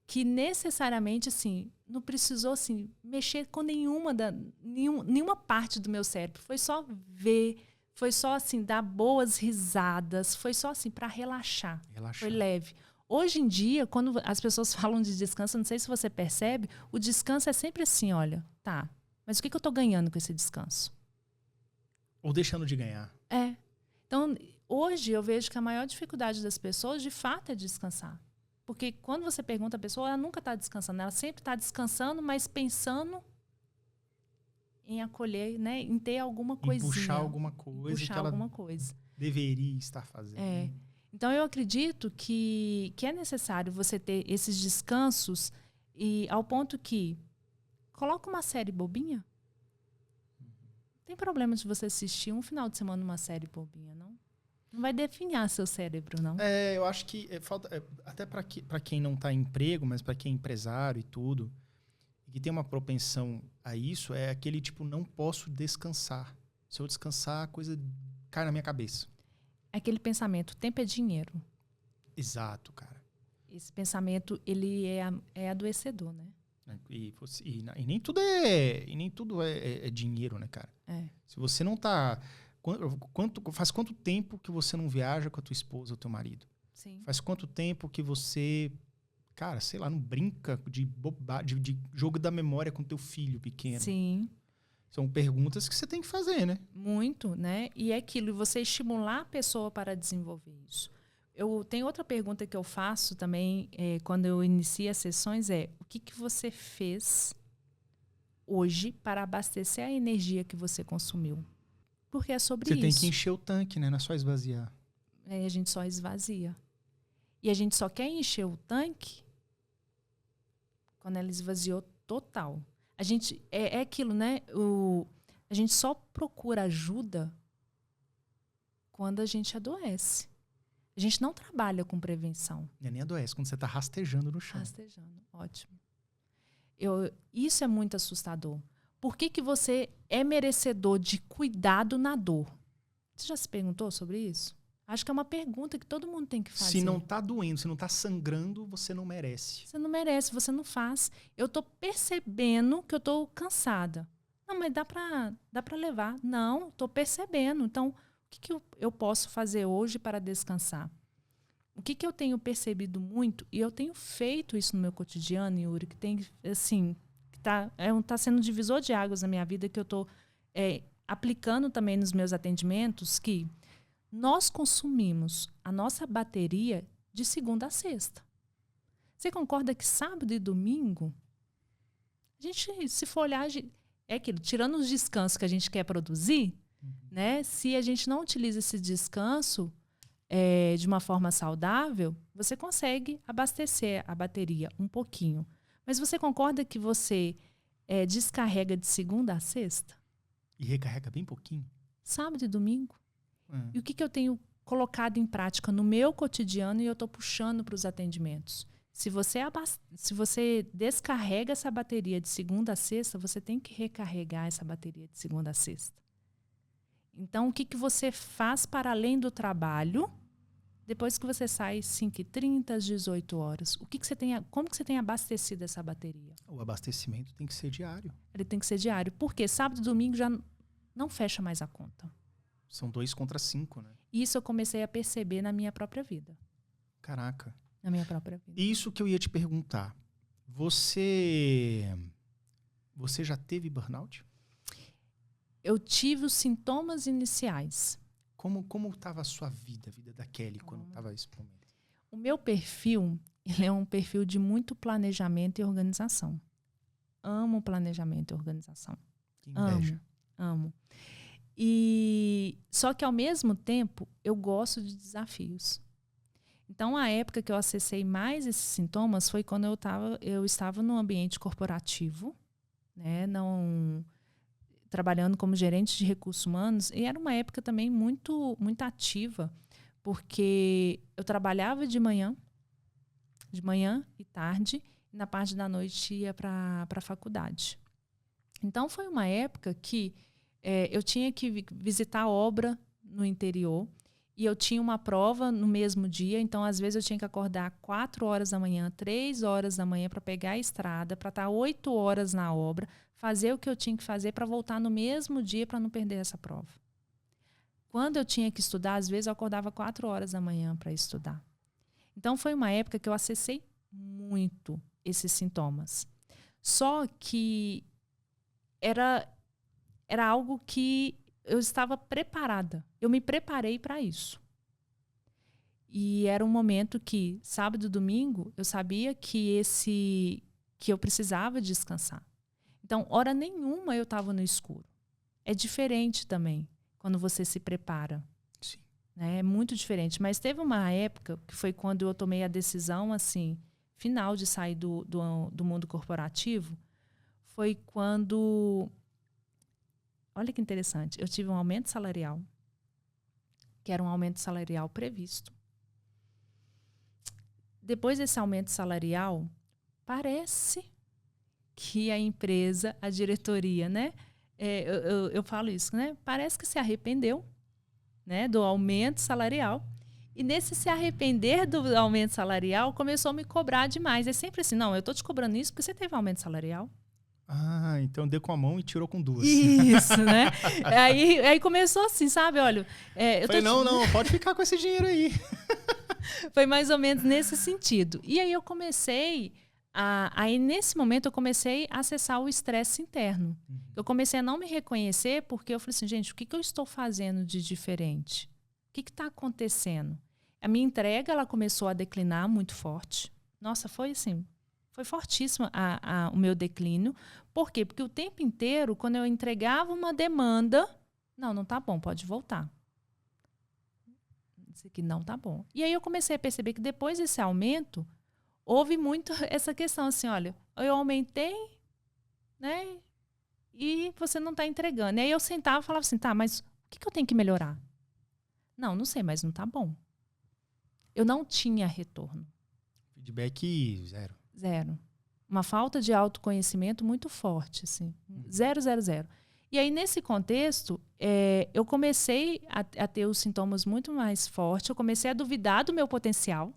que necessariamente assim, não precisou assim, mexer com nenhuma parte do meu cérebro. Foi só ver, foi só assim, dar boas risadas, foi só assim, para relaxar. Foi leve. Hoje em dia, quando as pessoas falam de descanso, não sei se você percebe, o descanso é sempre assim, olha, tá, mas o que eu estou ganhando com esse descanso? Ou deixando de ganhar. Então, hoje eu vejo que a maior dificuldade das pessoas, de fato, é descansar. Porque quando você pergunta a pessoa, ela nunca está descansando. Ela sempre está descansando, mas pensando em acolher, né? Em ter alguma coisinha. Em puxar alguma coisa. Puxar alguma coisa. Deveria estar fazendo. Então, eu acredito que é necessário você ter esses descansos e ao ponto que coloca uma série bobinha. Não tem problema de você assistir um final de semana uma série bobinha, não? Não vai definhar seu cérebro, não. Eu acho que falta até para quem não está em emprego, mas para quem é empresário e tudo, e que tem uma propensão a isso, é aquele tipo, não posso descansar. Se eu descansar, a coisa cai na minha cabeça. Aquele pensamento, tempo é dinheiro. Exato, cara. Esse pensamento, ele é adoecedor, né? E nem tudo é dinheiro, né, cara? Se você não tá... Faz quanto tempo que você não viaja com a tua esposa ou teu marido? Sim. Faz quanto tempo que você, cara, sei lá, não brinca de jogo da memória com teu filho pequeno? Sim. São perguntas que você tem que fazer, né? Muito, né? E é aquilo, você estimular a pessoa para desenvolver isso. Tem outra pergunta que eu faço também, quando eu inicio as sessões, o que você fez hoje para abastecer a energia que você consumiu? Porque é sobre isso. Você tem que encher o tanque, né? Não é só esvaziar. A gente só esvazia. E a gente só quer encher o tanque quando ela esvaziou total. A gente é aquilo, né? A gente só procura ajuda quando a gente adoece. A gente não trabalha com prevenção. Nem adoece, quando você está rastejando no chão. Rastejando, ótimo. Isso é muito assustador. Por que você é merecedor de cuidado na dor? Você já se perguntou sobre isso? Acho que é uma pergunta que todo mundo tem que fazer. Se não está doendo, se não está sangrando, você não merece. Você não merece, você não faz. Eu estou percebendo que eu estou cansada. Não, mas dá para levar. Não, estou percebendo. Então, o que eu posso fazer hoje para descansar? O que eu tenho percebido muito, e eu tenho feito isso no meu cotidiano, Yuri, que tem, assim, tá sendo um divisor de águas na minha vida, que eu estou aplicando também nos meus atendimentos, que nós consumimos a nossa bateria de segunda a sexta. Você concorda que sábado e domingo, a gente, se for olhar, é aquilo, tirando os descansos que a gente quer produzir, né? Se a gente não utiliza esse descanso de uma forma saudável, você consegue abastecer a bateria um pouquinho. Mas você concorda que você descarrega de segunda a sexta? E recarrega bem pouquinho? Sábado e domingo. E o que eu tenho colocado em prática no meu cotidiano e eu estou puxando para os atendimentos? Se você descarrega essa bateria de segunda a sexta, você tem que recarregar essa bateria de segunda a sexta. Então, o que você faz para além do trabalho, depois que você sai 5h30, às 18 horas? Como que você tem abastecido essa bateria? O abastecimento tem que ser diário. Ele tem que ser diário. Porque sábado e domingo já não fecha mais a conta. São 2 contra 5, né? Isso eu comecei a perceber na minha própria vida. Caraca. Na minha própria vida. Isso que eu ia te perguntar. Você já teve burnout? Eu tive os sintomas iniciais. Como estava a sua vida, a vida da Kelly, quando estava esse momento? O meu perfil, ele é um perfil de muito planejamento e organização. Amo planejamento e organização. Que inveja. Amo. E só que ao mesmo tempo eu gosto de desafios. Então a época que eu acessei mais esses sintomas foi quando eu estava no ambiente corporativo, né, trabalhando como gerente de recursos humanos, e era uma época também muito ativa, porque eu trabalhava de manhã e tarde, e na parte da noite ia para a faculdade. Então foi uma época que eu tinha que visitar a obra no interior, e eu tinha uma prova no mesmo dia, então às vezes eu tinha que acordar 4 horas da manhã, 3 horas da manhã para pegar a estrada, para estar 8 horas na obra, fazer o que eu tinha que fazer para voltar no mesmo dia para não perder essa prova. Quando eu tinha que estudar, às vezes eu acordava 4 horas da manhã para estudar. Então foi uma época que eu acessei muito esses sintomas. Só que era algo que eu estava preparada. Eu me preparei para isso. E era um momento que, sábado e domingo, eu sabia que eu precisava descansar. Então, hora nenhuma eu estava no escuro. É diferente também quando você se prepara. Sim. Né? É muito diferente. Mas teve uma época que foi quando eu tomei a decisão assim, final de sair do mundo corporativo. Foi quando... Olha que interessante. Eu tive um aumento salarial, que era um aumento salarial previsto. Depois desse aumento salarial, parece que a empresa, a diretoria, né? Eu falo isso, né? Parece que se arrependeu, né, do aumento salarial. E nesse se arrepender do aumento salarial, começou a me cobrar demais. É sempre assim, não, eu estou te cobrando isso porque você teve aumento salarial. Ah, então deu com a mão e tirou com duas. Isso, né? Aí começou assim, sabe? Olha, Falei, não, pode ficar com esse dinheiro aí. Foi mais ou menos nesse sentido. E aí eu comecei aí nesse momento eu comecei a acessar o estresse interno. Uhum. Eu comecei a não me reconhecer porque eu falei assim, gente, o que eu estou fazendo de diferente? O que está acontecendo? A minha entrega, ela começou a declinar muito forte. Nossa, foi assim, foi fortíssimo o meu declínio. Por quê? Porque o tempo inteiro, quando eu entregava uma demanda, não tá bom, pode voltar. Isso aqui não tá bom. E aí eu comecei a perceber que depois desse aumento, houve muito essa questão assim, olha, eu aumentei, né? E você não está entregando. E aí eu sentava e falava assim, tá, mas o que eu tenho que melhorar? Não sei, mas não tá bom. Eu não tinha retorno. Feedback zero. Zero. Uma falta de autoconhecimento muito forte, assim. 0, 0, 0. E aí, nesse contexto, eu comecei a ter os sintomas muito mais fortes, eu comecei a duvidar do meu potencial.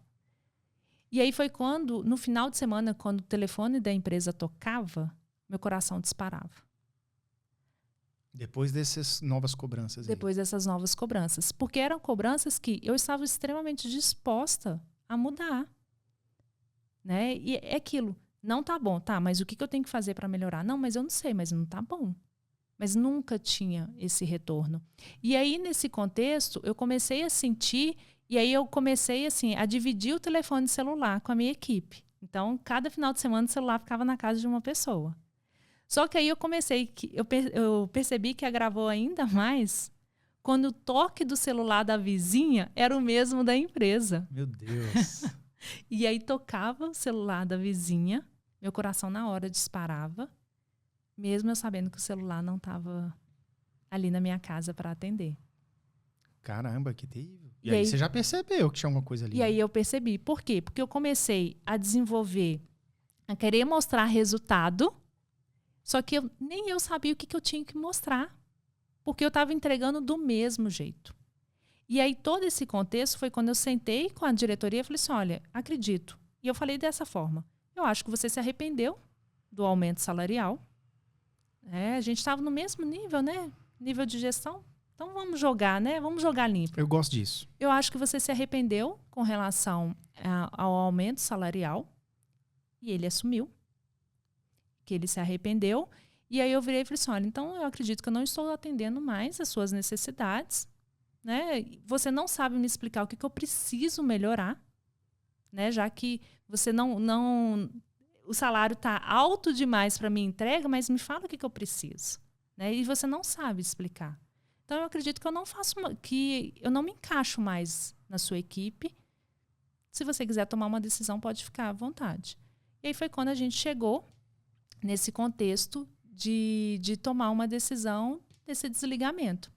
E aí foi quando, no final de semana, quando o telefone da empresa tocava, meu coração disparava. Depois dessas novas cobranças. Depois dessas novas cobranças. Porque eram cobranças que eu estava extremamente disposta a mudar. Né? E é aquilo. Não tá bom, tá, mas o que eu tenho que fazer para melhorar? Não, mas eu não sei, mas não tá bom. Mas nunca tinha esse retorno. E aí, nesse contexto, eu comecei a sentir, e aí eu comecei assim, a dividir o telefone celular com a minha equipe. Então, cada final de semana o celular ficava na casa de uma pessoa. Só que aí eu percebi que agravou ainda mais quando o toque do celular da vizinha era o mesmo da empresa. Meu Deus! E aí tocava o celular da vizinha, meu coração na hora disparava, mesmo eu sabendo que o celular não estava ali na minha casa para atender. Caramba, que terrível. E aí você já percebeu que tinha alguma coisa ali. E aí eu percebi. Por quê? Porque eu comecei a desenvolver, a querer mostrar resultado, só que nem eu sabia o que eu tinha que mostrar, porque eu estava entregando do mesmo jeito. E aí todo esse contexto foi quando eu sentei com a diretoria e falei assim, olha, acredito. E eu falei dessa forma, eu acho que você se arrependeu do aumento salarial. A gente estava no mesmo nível, né? Nível de gestão. Então vamos jogar, né? Vamos jogar limpo. Eu gosto disso. Eu acho que você se arrependeu com relação ao aumento salarial. E ele assumiu que ele se arrependeu. E aí eu virei e falei assim, olha, então eu acredito que eu não estou atendendo mais as suas necessidades. Né? Você não sabe me explicar o que eu preciso melhorar. né? Já que você não o salário está alto demais para minha entrega, mas me fala o que eu preciso, né? E você não sabe explicar. Então eu acredito que eu não me encaixo mais na sua equipe. Se você quiser tomar uma decisão, pode ficar à vontade. E aí foi quando a gente chegou nesse contexto de tomar uma decisão desse desligamento.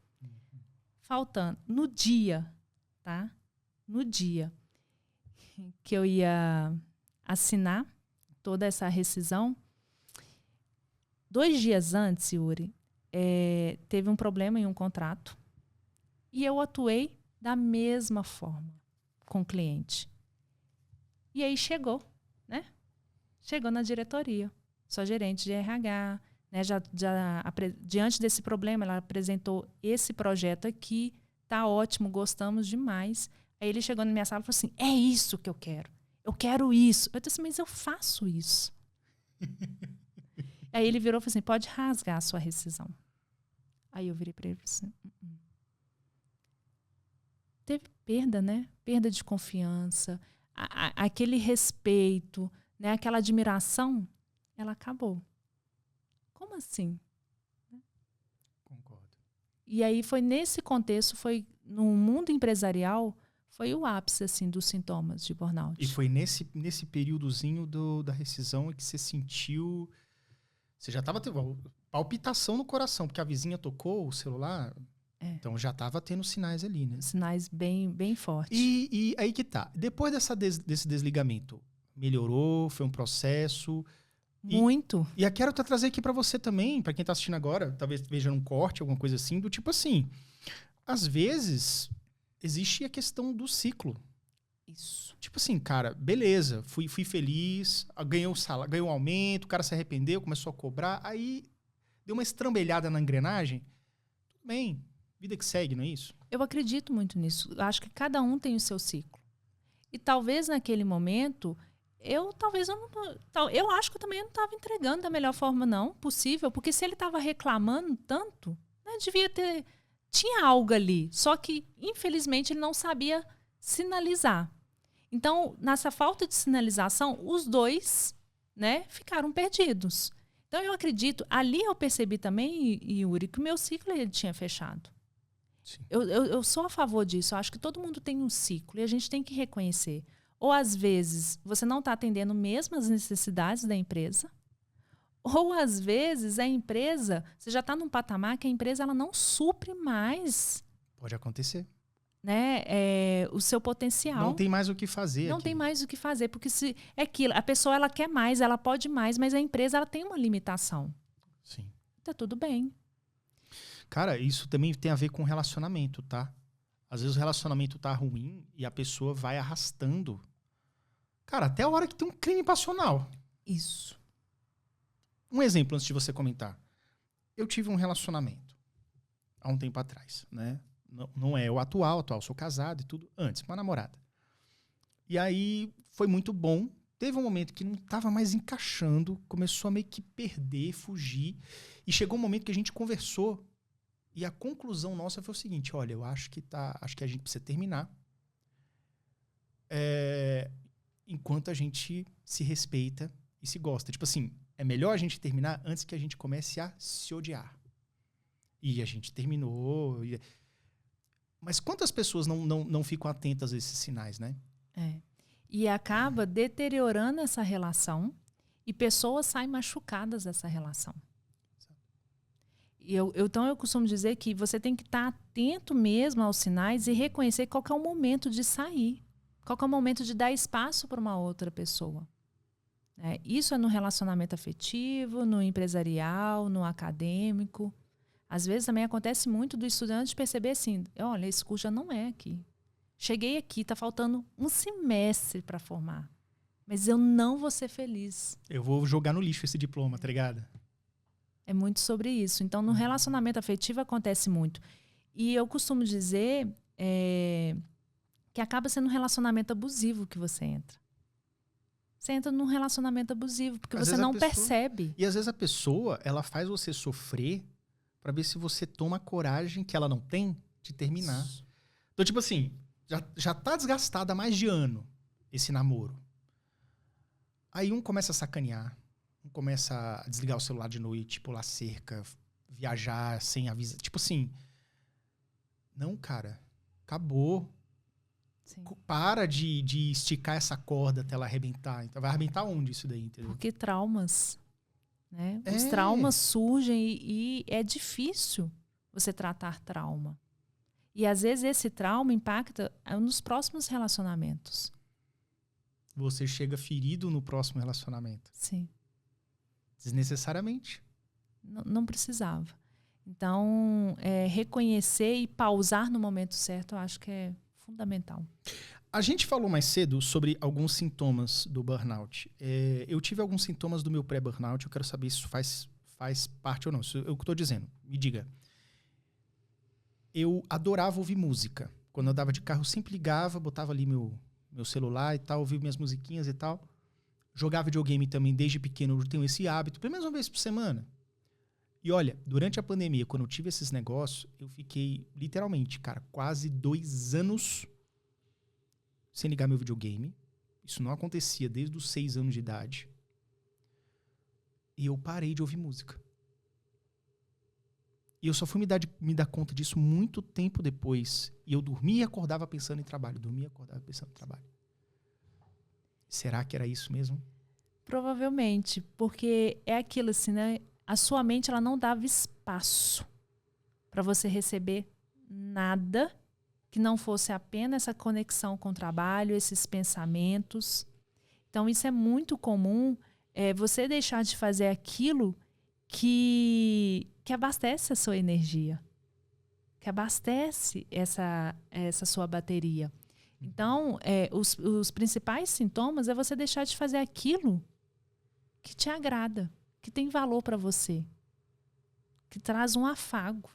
Faltando no dia, tá? No dia que eu ia assinar toda essa rescisão, 2 dias antes, Yuri, teve um problema em um contrato e eu atuei da mesma forma com o cliente. E aí chegou, né? Chegou na diretoria, sua gerente de RH, né? Diante desse problema, ela apresentou esse projeto aqui, tá ótimo, gostamos demais. Aí ele chegou na minha sala e falou assim, é isso que eu quero isso. Eu disse assim, mas eu faço isso. Aí ele virou e falou assim, pode rasgar a sua rescisão. Aí eu virei para ele e falei assim, teve perda, né? Perda de confiança, aquele respeito, né? Aquela admiração, ela acabou. Como assim? Concordo. E aí foi nesse contexto, foi no mundo empresarial, foi o ápice assim, dos sintomas de burnout. E foi nesse períodozinho da rescisão que você sentiu... Você já estava tendo palpitação no coração, porque a vizinha tocou o celular, então já estava tendo sinais ali, né? Sinais bem, bem fortes. E aí que tá. Depois desse desligamento, melhorou, foi um processo... Muito. E eu quero trazer aqui para você também, para quem tá assistindo agora, talvez veja um corte, alguma coisa assim, do tipo assim, às vezes existe a questão do ciclo. Isso. Tipo assim, cara, beleza, fui feliz, ganhou o salário, ganhou um aumento, o cara se arrependeu, começou a cobrar, aí deu uma estrambelhada na engrenagem. Tudo bem, vida que segue, não é isso? Eu acredito muito nisso. Eu acho que cada um tem o seu ciclo. E talvez naquele momento, eu acho que eu também não estava entregando da melhor forma não possível, porque se ele estava reclamando tanto, né, tinha algo ali, só que infelizmente ele não sabia sinalizar. Então, nessa falta de sinalização, os dois, né, ficaram perdidos. Então, eu acredito, ali eu percebi também, Yuri, que o meu ciclo ele tinha fechado. Eu sou a favor disso. Eu acho que todo mundo tem um ciclo e a gente tem que reconhecer. Ou, às vezes, você não está atendendo mesmo as necessidades da empresa, ou, às vezes, a empresa, você já está num patamar que a empresa ela não supre mais. Pode acontecer. Né, o seu potencial. Não tem mais o que fazer. Não tem mais o que fazer, porque se é aquilo, a pessoa ela quer mais, ela pode mais, mas a empresa ela tem uma limitação. Sim. Tá tudo bem. Cara, isso também tem a ver com relacionamento, tá? Às vezes o relacionamento tá ruim e a pessoa vai arrastando. Cara, até a hora que tem um crime passional. Isso. Um exemplo antes de você comentar. Eu tive um relacionamento há um tempo atrás, né? Não é o atual sou casado e tudo. Antes, uma namorada. E aí foi muito bom. Teve um momento que não estava mais encaixando, começou a meio que perder, fugir. E chegou um momento que a gente conversou. E a conclusão nossa foi o seguinte: olha, eu acho que a gente precisa terminar. Enquanto a gente se respeita e se gosta. Tipo assim, é melhor a gente terminar antes que a gente comece a se odiar. E a gente terminou. Mas quantas pessoas não ficam atentas a esses sinais, né? E acaba deteriorando essa relação e pessoas saem machucadas dessa relação. Então eu costumo dizer que você tem que estar atento mesmo aos sinais e reconhecer qual que é o momento de sair. Qual que é o momento de dar espaço para uma outra pessoa. Isso é no relacionamento afetivo, no empresarial, no acadêmico. Às vezes também acontece muito do estudante perceber assim, olha, esse curso já não é aqui. Cheguei aqui, está faltando um semestre para formar. Mas eu não vou ser feliz. Eu vou jogar no lixo esse diploma, tá ligado? É muito sobre isso. Então, no relacionamento afetivo acontece muito. E eu costumo dizer que acaba sendo um relacionamento abusivo que você entra. Você entra num relacionamento abusivo, porque você não percebe. E às vezes a pessoa, ela faz você sofrer para ver se você toma a coragem que ela não tem de terminar. Isso. Então, tipo assim, já tá desgastada há mais de ano. esse namoro. Aí um começa a sacanear, um começa a desligar o celular de noite, pular cerca, viajar sem avisar. Tipo assim, não, cara, acabou. Sim. Para de esticar essa corda até ela arrebentar. Então vai arrebentar onde isso daí, entendeu? Porque traumas, né? É. Os traumas surgem e é difícil você tratar trauma. E às vezes esse trauma impacta nos próximos relacionamentos. Você chega ferido no próximo relacionamento. Sim. Desnecessariamente. Não precisava. Então, reconhecer e pausar no momento certo, eu acho que é fundamental. A gente falou mais cedo sobre alguns sintomas do burnout. Eu tive alguns sintomas do meu pré-burnout, eu quero saber se isso faz parte ou não. Isso é o que eu estou dizendo. Me diga. Eu adorava ouvir música. Quando eu andava de carro, eu sempre ligava, botava ali meu celular e tal, ouvia minhas musiquinhas e tal. Jogava videogame também desde pequeno, eu tenho esse hábito, pelo menos uma vez por semana. E olha, durante a pandemia, quando eu tive esses negócios, eu fiquei, literalmente, cara, quase 2 anos sem ligar meu videogame. Isso não acontecia desde os 6 anos de idade. E eu parei de ouvir música. E eu só fui me dar conta disso muito tempo depois. E eu dormia e acordava pensando em trabalho. Dormia e acordava pensando em trabalho. Será que era isso mesmo? Provavelmente, porque é aquilo assim, né? A sua mente ela não dava espaço para você receber nada que não fosse apenas essa conexão com o trabalho, esses pensamentos. Então, isso é muito comum, você deixar de fazer aquilo que abastece a sua energia, que abastece essa sua bateria. Então, os principais sintomas é você deixar de fazer aquilo que te agrada, que tem valor para você, que traz um afago.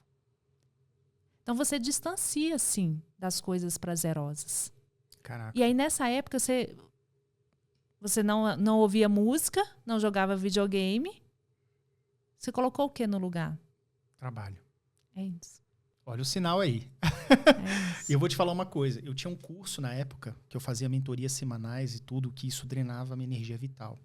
Então, você distancia, sim, das coisas prazerosas. Caraca. E aí, nessa época, você não ouvia música, não jogava videogame. Você colocou o que no lugar? Trabalho. É isso. Olha o sinal aí. É isso. E eu vou te falar uma coisa. Eu tinha um curso na época que eu fazia mentorias semanais e tudo, que isso drenava a minha energia vital.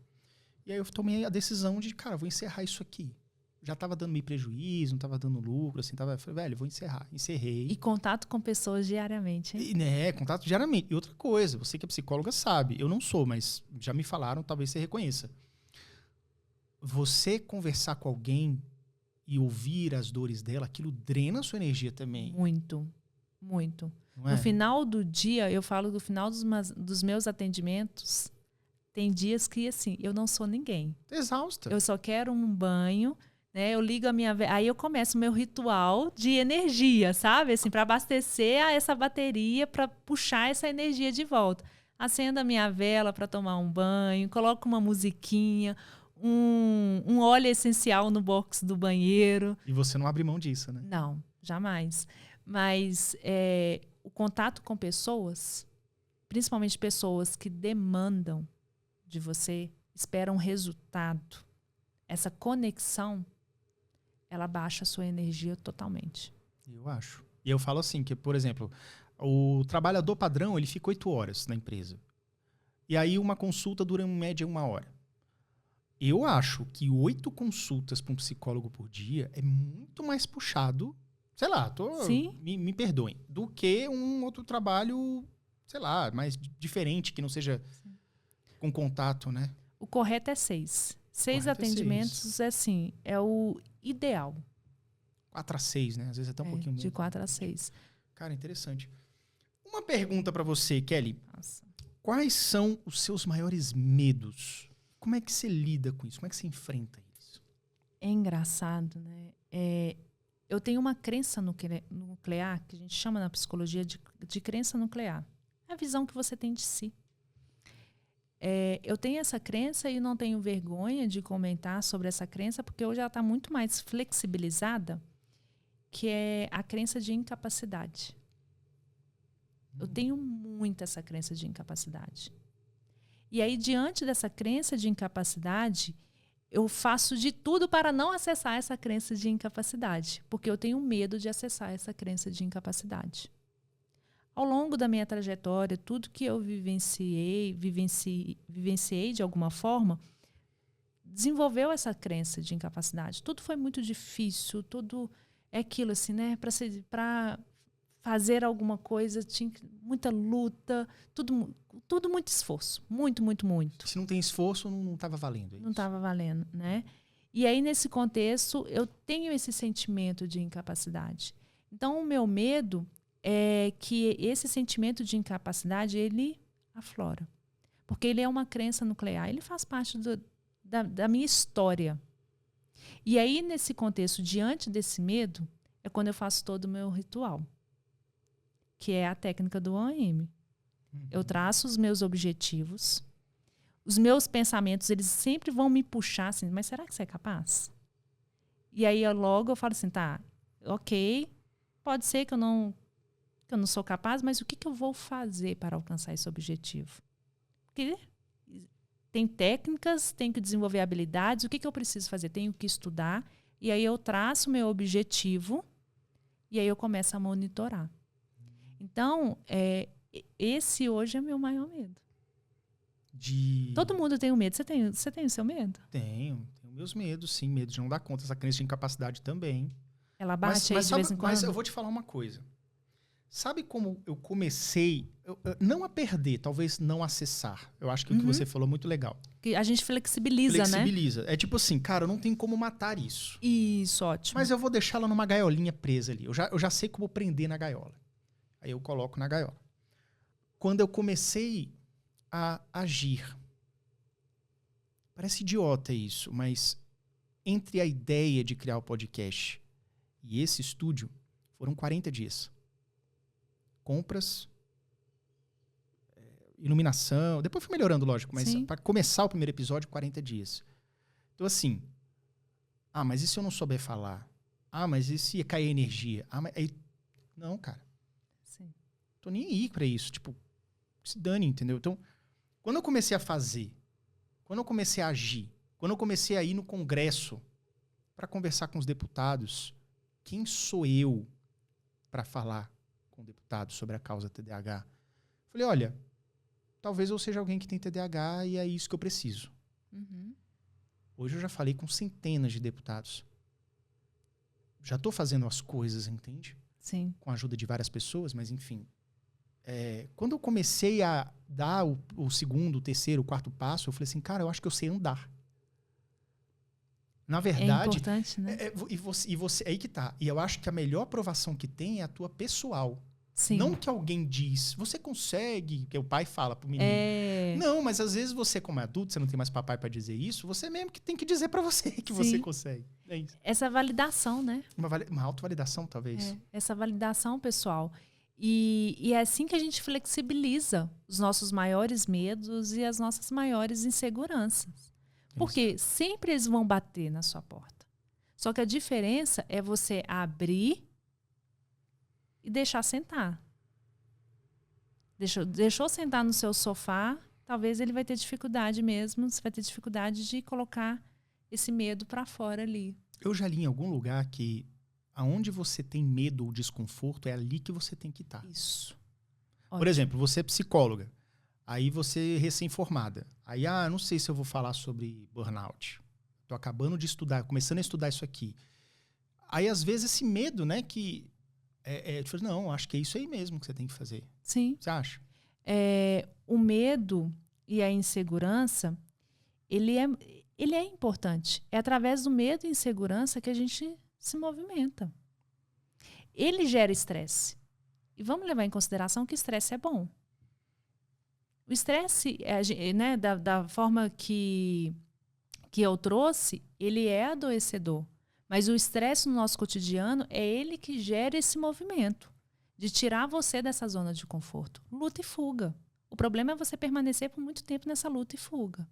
E aí eu tomei a decisão de, cara, vou encerrar isso aqui. Já tava dando meio prejuízo, não tava dando lucro, assim, falei, velho, vou encerrar. Encerrei. E contato com pessoas diariamente, hein? Contato diariamente. E outra coisa, você que é psicóloga sabe, eu não sou, mas já me falaram, talvez você reconheça. Você conversar com alguém e ouvir as dores dela, aquilo drena a sua energia também. Muito, muito. Não é? No final do dia, eu falo do final dos meus atendimentos, tem dias que, assim, eu não sou ninguém. Exausta. Eu só quero um banho, né? Eu ligo a minha... Aí eu começo o meu ritual de energia, sabe? Assim, para abastecer essa bateria, para puxar essa energia de volta. Acendo a minha vela para tomar um banho, coloco uma musiquinha, um óleo essencial no box do banheiro. E você não abre mão disso, né? Não, jamais. Mas o contato com pessoas, principalmente pessoas que demandam de você, esperam resultado, essa conexão, ela baixa a sua energia totalmente. Eu acho. E eu falo assim, que, por exemplo, o trabalhador padrão, ele fica 8 horas na empresa. E aí uma consulta dura em média 1 hora. Eu acho que 8 consultas para um psicólogo por dia é muito mais puxado, sei lá, me perdoem, do que um outro trabalho, sei lá, mais diferente, que não seja com contato, né? O correto é 6. 6 atendimentos é o ideal. 4 a 6, né? Às vezes até um pouquinho menos. De 4 a 6. Cara, interessante. Uma pergunta para você, Kelly. Nossa. Quais são os seus maiores medos? Como é que você lida com isso? Como é que você enfrenta isso? É engraçado, né? Eu tenho uma crença nuclear, que a gente chama na psicologia de crença nuclear. É a visão que você tem de si. Eu tenho essa crença e não tenho vergonha de comentar sobre essa crença, porque hoje ela está muito mais flexibilizada, que é a crença de incapacidade. Eu tenho muito essa crença de incapacidade. E aí, diante dessa crença de incapacidade, eu faço de tudo para não acessar essa crença de incapacidade, porque eu tenho medo de acessar essa crença de incapacidade. Ao longo da minha trajetória, tudo que eu vivenciei de alguma forma, desenvolveu essa crença de incapacidade. Tudo foi muito difícil, tudo é aquilo assim, né? Para fazer alguma coisa, tinha muita luta, tudo muito esforço. Muito, muito, muito. Se não tem esforço, não estava valendo. Não estava valendo, né? E aí, nesse contexto, eu tenho esse sentimento de incapacidade. Então, o meu medo é que esse sentimento de incapacidade, ele aflora. Porque ele é uma crença nuclear, ele faz parte da minha história. E aí, nesse contexto, diante desse medo, é quando eu faço todo o meu ritual, que é a técnica do OAM. Eu traço os meus objetivos, os meus pensamentos, eles sempre vão me puxar assim, mas será que você é capaz? E aí, logo eu falo assim, tá, ok, pode ser que eu não sou capaz, mas o que eu vou fazer para alcançar esse objetivo? Porque tem técnicas, tenho que desenvolver habilidades, o que eu preciso fazer? Tenho que estudar, e aí eu traço o meu objetivo, e aí eu começo a monitorar. Então, esse hoje é meu maior medo. Todo mundo tem um medo. Você tem o seu medo? Tenho meus medos, sim. Medo de não dar conta. Essa crença de incapacidade também. Ela bate aí de vez em quando? Mas eu vou te falar uma coisa. Sabe como eu comecei, não a perder, talvez não acessar. Eu acho que o que você falou é muito legal. Que a gente flexibiliza, né? Flexibiliza. É tipo assim, cara, eu não tenho como matar isso. Isso, ótimo. Mas eu vou deixar ela numa gaiolinha presa ali. Eu já sei como prender na gaiola. Aí eu coloco na gaiola. Quando eu comecei a agir, parece idiota isso, mas entre a ideia de criar o podcast e esse estúdio, foram 40 dias. Compras, iluminação, depois fui melhorando, lógico, mas para começar o primeiro episódio, 40 dias. Então assim, mas e se eu não souber falar? Mas e se cair a energia? Mas aí, não, cara. Sim. Tô nem aí pra isso, tipo, se dane, entendeu? Então, quando eu comecei a fazer, quando eu comecei a agir, quando eu comecei a ir no Congresso para conversar com os deputados, quem sou eu para falar com o deputado sobre a causa TDAH? Falei, olha, talvez eu seja alguém que tem TDAH e é isso que eu preciso. Uhum. Hoje eu já falei com centenas de deputados. Já estou fazendo as coisas, entende? Sim. Com a ajuda de várias pessoas, mas enfim. Quando eu comecei a dar o segundo, o terceiro, o quarto passo, eu falei assim, cara, eu acho que eu sei andar. Na verdade... É importante, né? E você, aí que tá. E eu acho que a melhor aprovação que tem é a tua pessoal. Sim. Não que alguém diz, você consegue, que o pai fala pro menino. Não, mas às vezes você, como adulto, você não tem mais papai para dizer isso, você mesmo que tem que dizer para você que você consegue. É isso. Essa validação, né? Uma autovalidação, talvez. Essa validação pessoal. E é assim que a gente flexibiliza os nossos maiores medos e as nossas maiores inseguranças. Porque sempre eles vão bater na sua porta. Só que a diferença é você abrir e deixar sentar. Deixou sentar no seu sofá, talvez ele vai ter dificuldade mesmo, você vai ter dificuldade de colocar esse medo para fora ali. Eu já li em algum lugar que aonde você tem medo ou desconforto é ali que você tem que estar. Isso. Por exemplo, você é psicóloga, aí você é recém-formada. Aí, não sei se eu vou falar sobre burnout. Tô acabando de estudar, começando a estudar isso aqui. Aí, às vezes, esse medo, né, que... não, acho que é isso aí mesmo que você tem que fazer. Sim. Você acha? O medo e a insegurança, ele é importante. É através do medo e insegurança que a gente se movimenta. Ele gera estresse. E vamos levar em consideração que estresse é bom. O estresse, né, da forma que eu trouxe, ele é adoecedor. Mas o estresse no nosso cotidiano é ele que gera esse movimento de tirar você dessa zona de conforto. Luta e fuga. O problema é você permanecer por muito tempo nessa luta e fuga.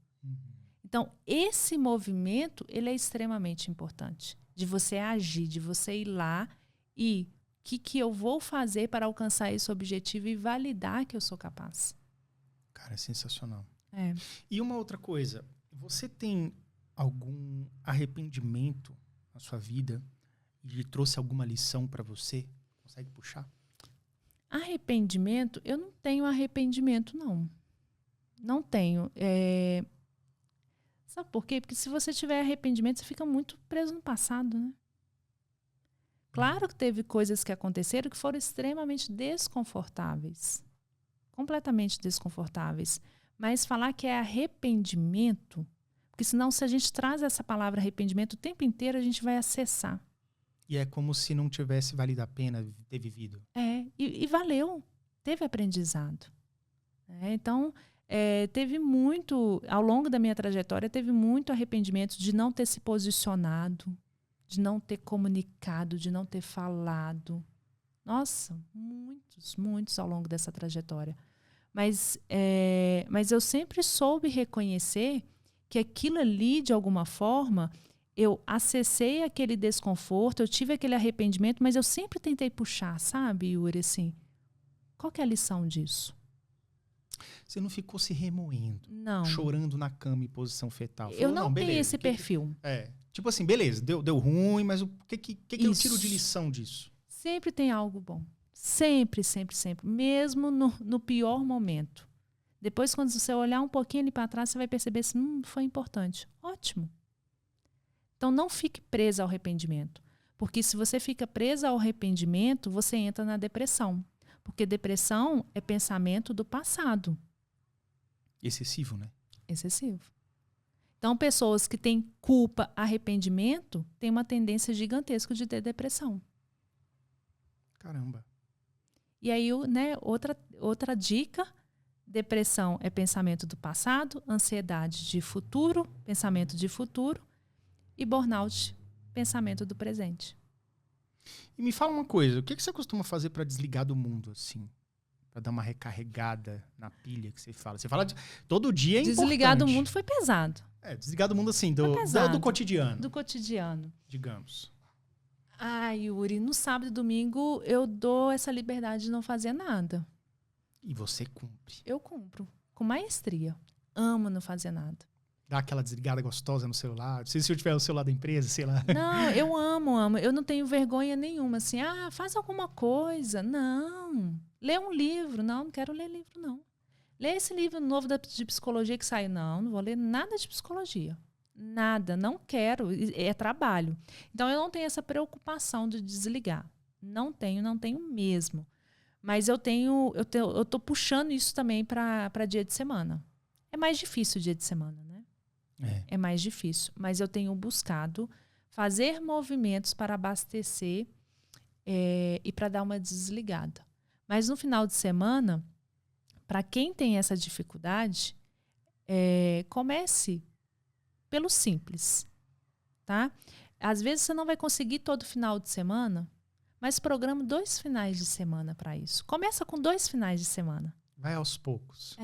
Então, esse movimento, ele é extremamente importante. De você agir, de você ir lá e o que eu vou fazer para alcançar esse objetivo e validar que eu sou capaz. Cara, é sensacional. E uma outra coisa, você tem algum arrependimento na sua vida e trouxe alguma lição para você? Consegue puxar? Arrependimento, eu não tenho arrependimento, não. Não tenho. Sabe por quê? Porque se você tiver arrependimento, você fica muito preso no passado, né? Claro que teve coisas que aconteceram que foram extremamente desconfortáveis. Completamente desconfortáveis. Mas falar que é arrependimento, porque senão se a gente traz essa palavra arrependimento o tempo inteiro, a gente vai acessar. E é como se não tivesse valido a pena ter vivido. E valeu. Teve aprendizado. Então, teve muito, ao longo da minha trajetória, teve muito arrependimento de não ter se posicionado, de não ter comunicado, de não ter falado. Nossa, muitos ao longo dessa trajetória. Mas eu sempre soube reconhecer que aquilo ali, de alguma forma, eu acessei aquele desconforto, eu tive aquele arrependimento, mas eu sempre tentei puxar, sabe, Yuri, assim, qual que é a lição disso? Você não ficou se remoendo, Não. chorando na cama em posição fetal. Eu não tenho esse perfil. Tipo assim, beleza, deu ruim, mas o que eu tiro de lição disso? Sempre tem algo bom. Sempre, sempre, sempre. Mesmo no pior momento. Depois, quando você olhar um pouquinho ali para trás, você vai perceber assim, foi importante. Ótimo. Então, não fique presa ao arrependimento. Porque se você fica presa ao arrependimento, você entra na depressão. Porque depressão é pensamento do passado. Excessivo, né? Excessivo. Então, pessoas que têm culpa, arrependimento, têm uma tendência gigantesca de ter depressão. Caramba. E aí, né, outra dica, depressão é pensamento do passado, ansiedade de futuro, pensamento de futuro, e burnout, pensamento do presente. E me fala uma coisa, o que você costuma fazer para desligar do mundo, assim? Para dar uma recarregada na pilha que você fala? Você fala todo dia é importante. Desligar do mundo foi pesado. Desligar do mundo, assim, do cotidiano. Do cotidiano. Digamos. Yuri, no sábado e domingo eu dou essa liberdade de não fazer nada. E você cumpre? Eu cumpro, com maestria. Amo não fazer nada. Dá aquela desligada gostosa no celular? Não sei se eu tiver o celular da empresa, sei lá. Não, eu amo. Eu não tenho vergonha nenhuma. Assim, faz alguma coisa. Não. Lê um livro. Não quero ler livro, não. Lê esse livro novo de psicologia que saiu. Não vou ler nada de psicologia. Nada, não quero. É trabalho. Então, eu não tenho essa preocupação de desligar. Não tenho mesmo. Mas eu tô puxando isso também para dia de semana. É mais difícil o dia de semana, né? É mais difícil. Mas eu tenho buscado fazer movimentos para abastecer e para dar uma desligada. Mas no final de semana, para quem tem essa dificuldade, comece pelo simples, tá? Às vezes você não vai conseguir todo final de semana, mas programa 2 finais de semana para isso. Começa com 2 finais de semana. Vai aos poucos.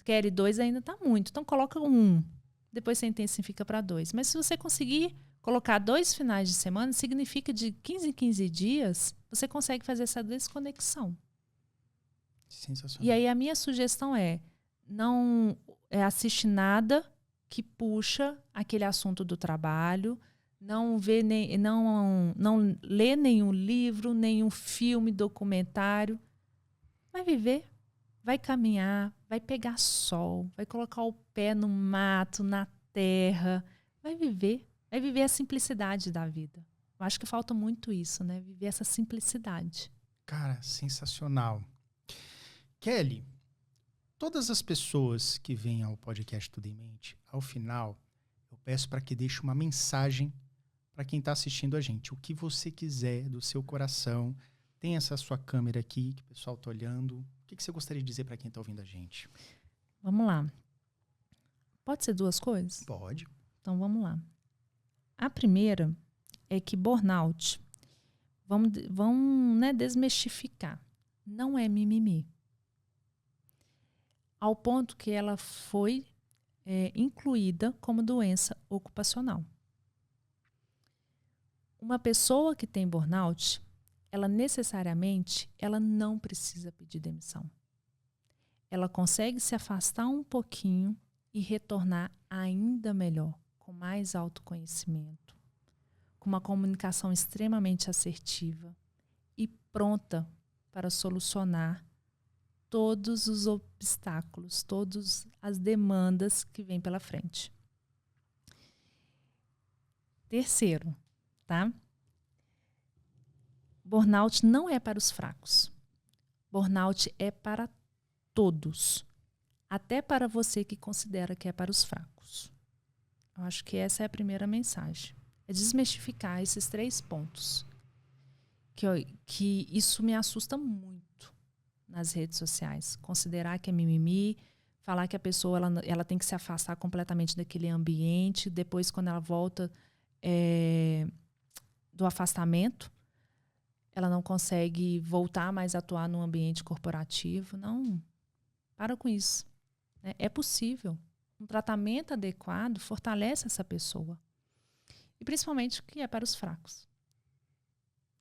Quer 2 ainda tá muito, então coloca 1. Depois você intensifica para 2. Mas se você conseguir colocar 2 finais de semana, significa de 15 em 15 dias, você consegue fazer essa desconexão. Sensacional. E aí a minha sugestão não assistir nada que puxa aquele assunto do trabalho, não ler nenhum livro, nenhum filme, documentário. Vai viver, vai caminhar, vai pegar sol, vai colocar o pé no mato, na terra, vai viver a simplicidade da vida. Eu acho que falta muito isso, né? Viver essa simplicidade. Cara, sensacional. Kelly, todas as pessoas que vêm ao podcast Tudo em Mente, ao final, eu peço para que deixe uma mensagem para quem está assistindo a gente. O que você quiser do seu coração. Tem essa sua câmera aqui, que o pessoal está olhando. O que você gostaria de dizer para quem está ouvindo a gente? Vamos lá. Pode ser 2 coisas? Pode. Então, vamos lá. A primeira é que burnout, vamos desmistificar, não é mimimi. Ao ponto que ela foi incluída como doença ocupacional. Uma pessoa que tem burnout, ela necessariamente não precisa pedir demissão. Ela consegue se afastar um pouquinho e retornar ainda melhor, com mais autoconhecimento, com uma comunicação extremamente assertiva e pronta para solucionar todos os obstáculos, todas as demandas que vêm pela frente. Terceiro, tá? Burnout não é para os fracos. Burnout é para todos. Até para você que considera que é para os fracos. Eu acho que essa é a primeira mensagem. É desmistificar esses 3 pontos. Que isso me assusta muito nas redes sociais. Considerar que é mimimi, falar que a pessoa ela tem que se afastar completamente daquele ambiente. Depois, quando ela volta do afastamento, ela não consegue voltar mais a atuar no ambiente corporativo. Não, para com isso. É possível. Um tratamento adequado fortalece essa pessoa. E principalmente que é para os fracos.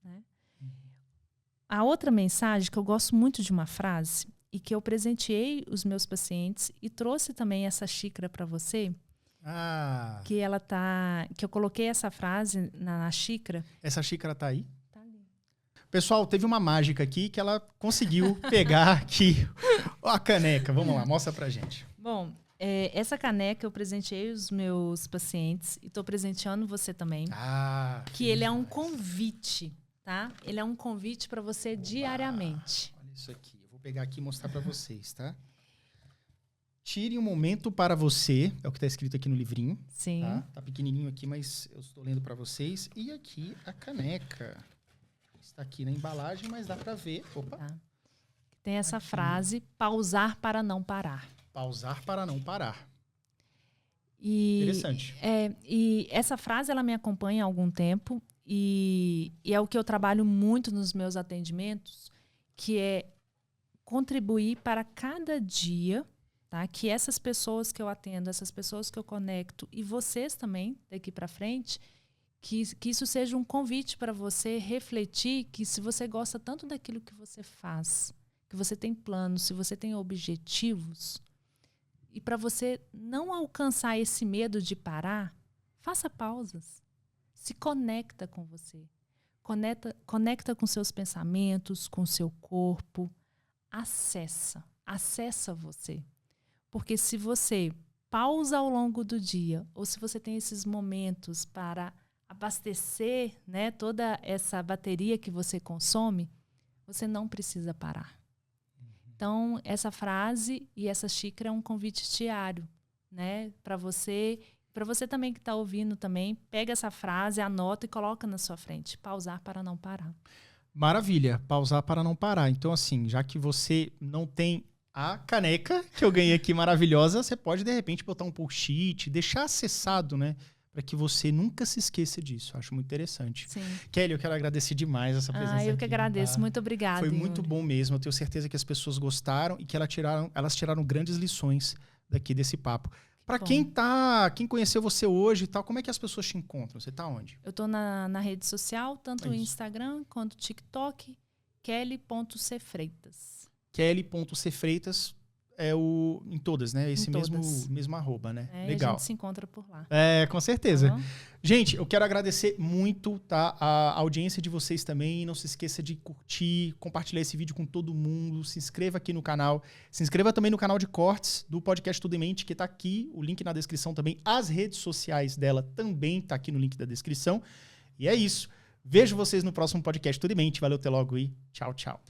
Né? A outra mensagem, que eu gosto muito de uma frase, e que eu presenteei os meus pacientes e trouxe também essa xícara para você, que eu coloquei essa frase na xícara. Essa xícara tá aí? Tá ali. Pessoal, teve uma mágica aqui que ela conseguiu pegar aqui a caneca. Vamos lá, mostra pra gente. Bom, essa caneca eu presenteei os meus pacientes e estou presenteando você também. Que ele é um convite, tá? Ele é um convite para você diariamente. Olha isso aqui. Eu vou pegar aqui e mostrar para vocês, tá? Tire um momento para você. É o que está escrito aqui no livrinho. Sim. Tá pequenininho aqui, mas eu estou lendo para vocês. E aqui a caneca. Está aqui na embalagem, mas dá para ver. Opa. Tá. Tem essa frase, pausar para não parar. Pausar para não parar. Interessante. E essa frase ela me acompanha há algum tempo e é o que eu trabalho muito nos meus atendimentos, que é contribuir para cada dia, tá? Que essas pessoas que eu atendo, essas pessoas que eu conecto e vocês também, daqui para frente, que isso seja um convite para você refletir que se você gosta tanto daquilo que você faz, que você tem planos, se você tem objetivos, e para você não alcançar esse medo de parar, faça pausas. Se conecta com você. Conecta com seus pensamentos, com seu corpo. Acessa você. Porque se você pausa ao longo do dia, ou se você tem esses momentos para abastecer, né, toda essa bateria que você consome, você não precisa parar. Então, essa frase e essa xícara é um convite diário, né? Para você também que está ouvindo também, pega essa frase, anota e coloca na sua frente. Pausar para não parar. Maravilha, pausar para não parar. Então, assim, já que você não tem a caneca que eu ganhei aqui maravilhosa, você pode, de repente, botar um post-it, deixar acessado, né? Para que você nunca se esqueça disso. Acho muito interessante. Sim. Kelly, eu quero agradecer demais essa presença aqui. Eu que agradeço. Tá? Muito obrigada. Foi muito bom mesmo. Eu tenho certeza que as pessoas gostaram e que elas tiraram grandes lições daqui desse papo. Para quem conheceu você hoje e tal, como é que as pessoas te encontram? Você tá onde? Eu tô na rede social, tanto o Instagram quanto o TikTok, kelly.cfreitas. Kelly.cfreitas. Em todas, né? Esse mesmo arroba, né? Legal. A gente se encontra por lá. Com certeza. Uhum. Gente, eu quero agradecer muito, tá? A audiência de vocês também. Não se esqueça de curtir, compartilhar esse vídeo com todo mundo. Se inscreva aqui no canal. Se inscreva também no canal de cortes do podcast Tudo em Mente, que tá aqui. O link na descrição também. As redes sociais dela também tá aqui no link da descrição. E é isso. Vejo vocês no próximo podcast Tudo em Mente. Valeu, até logo e tchau, tchau.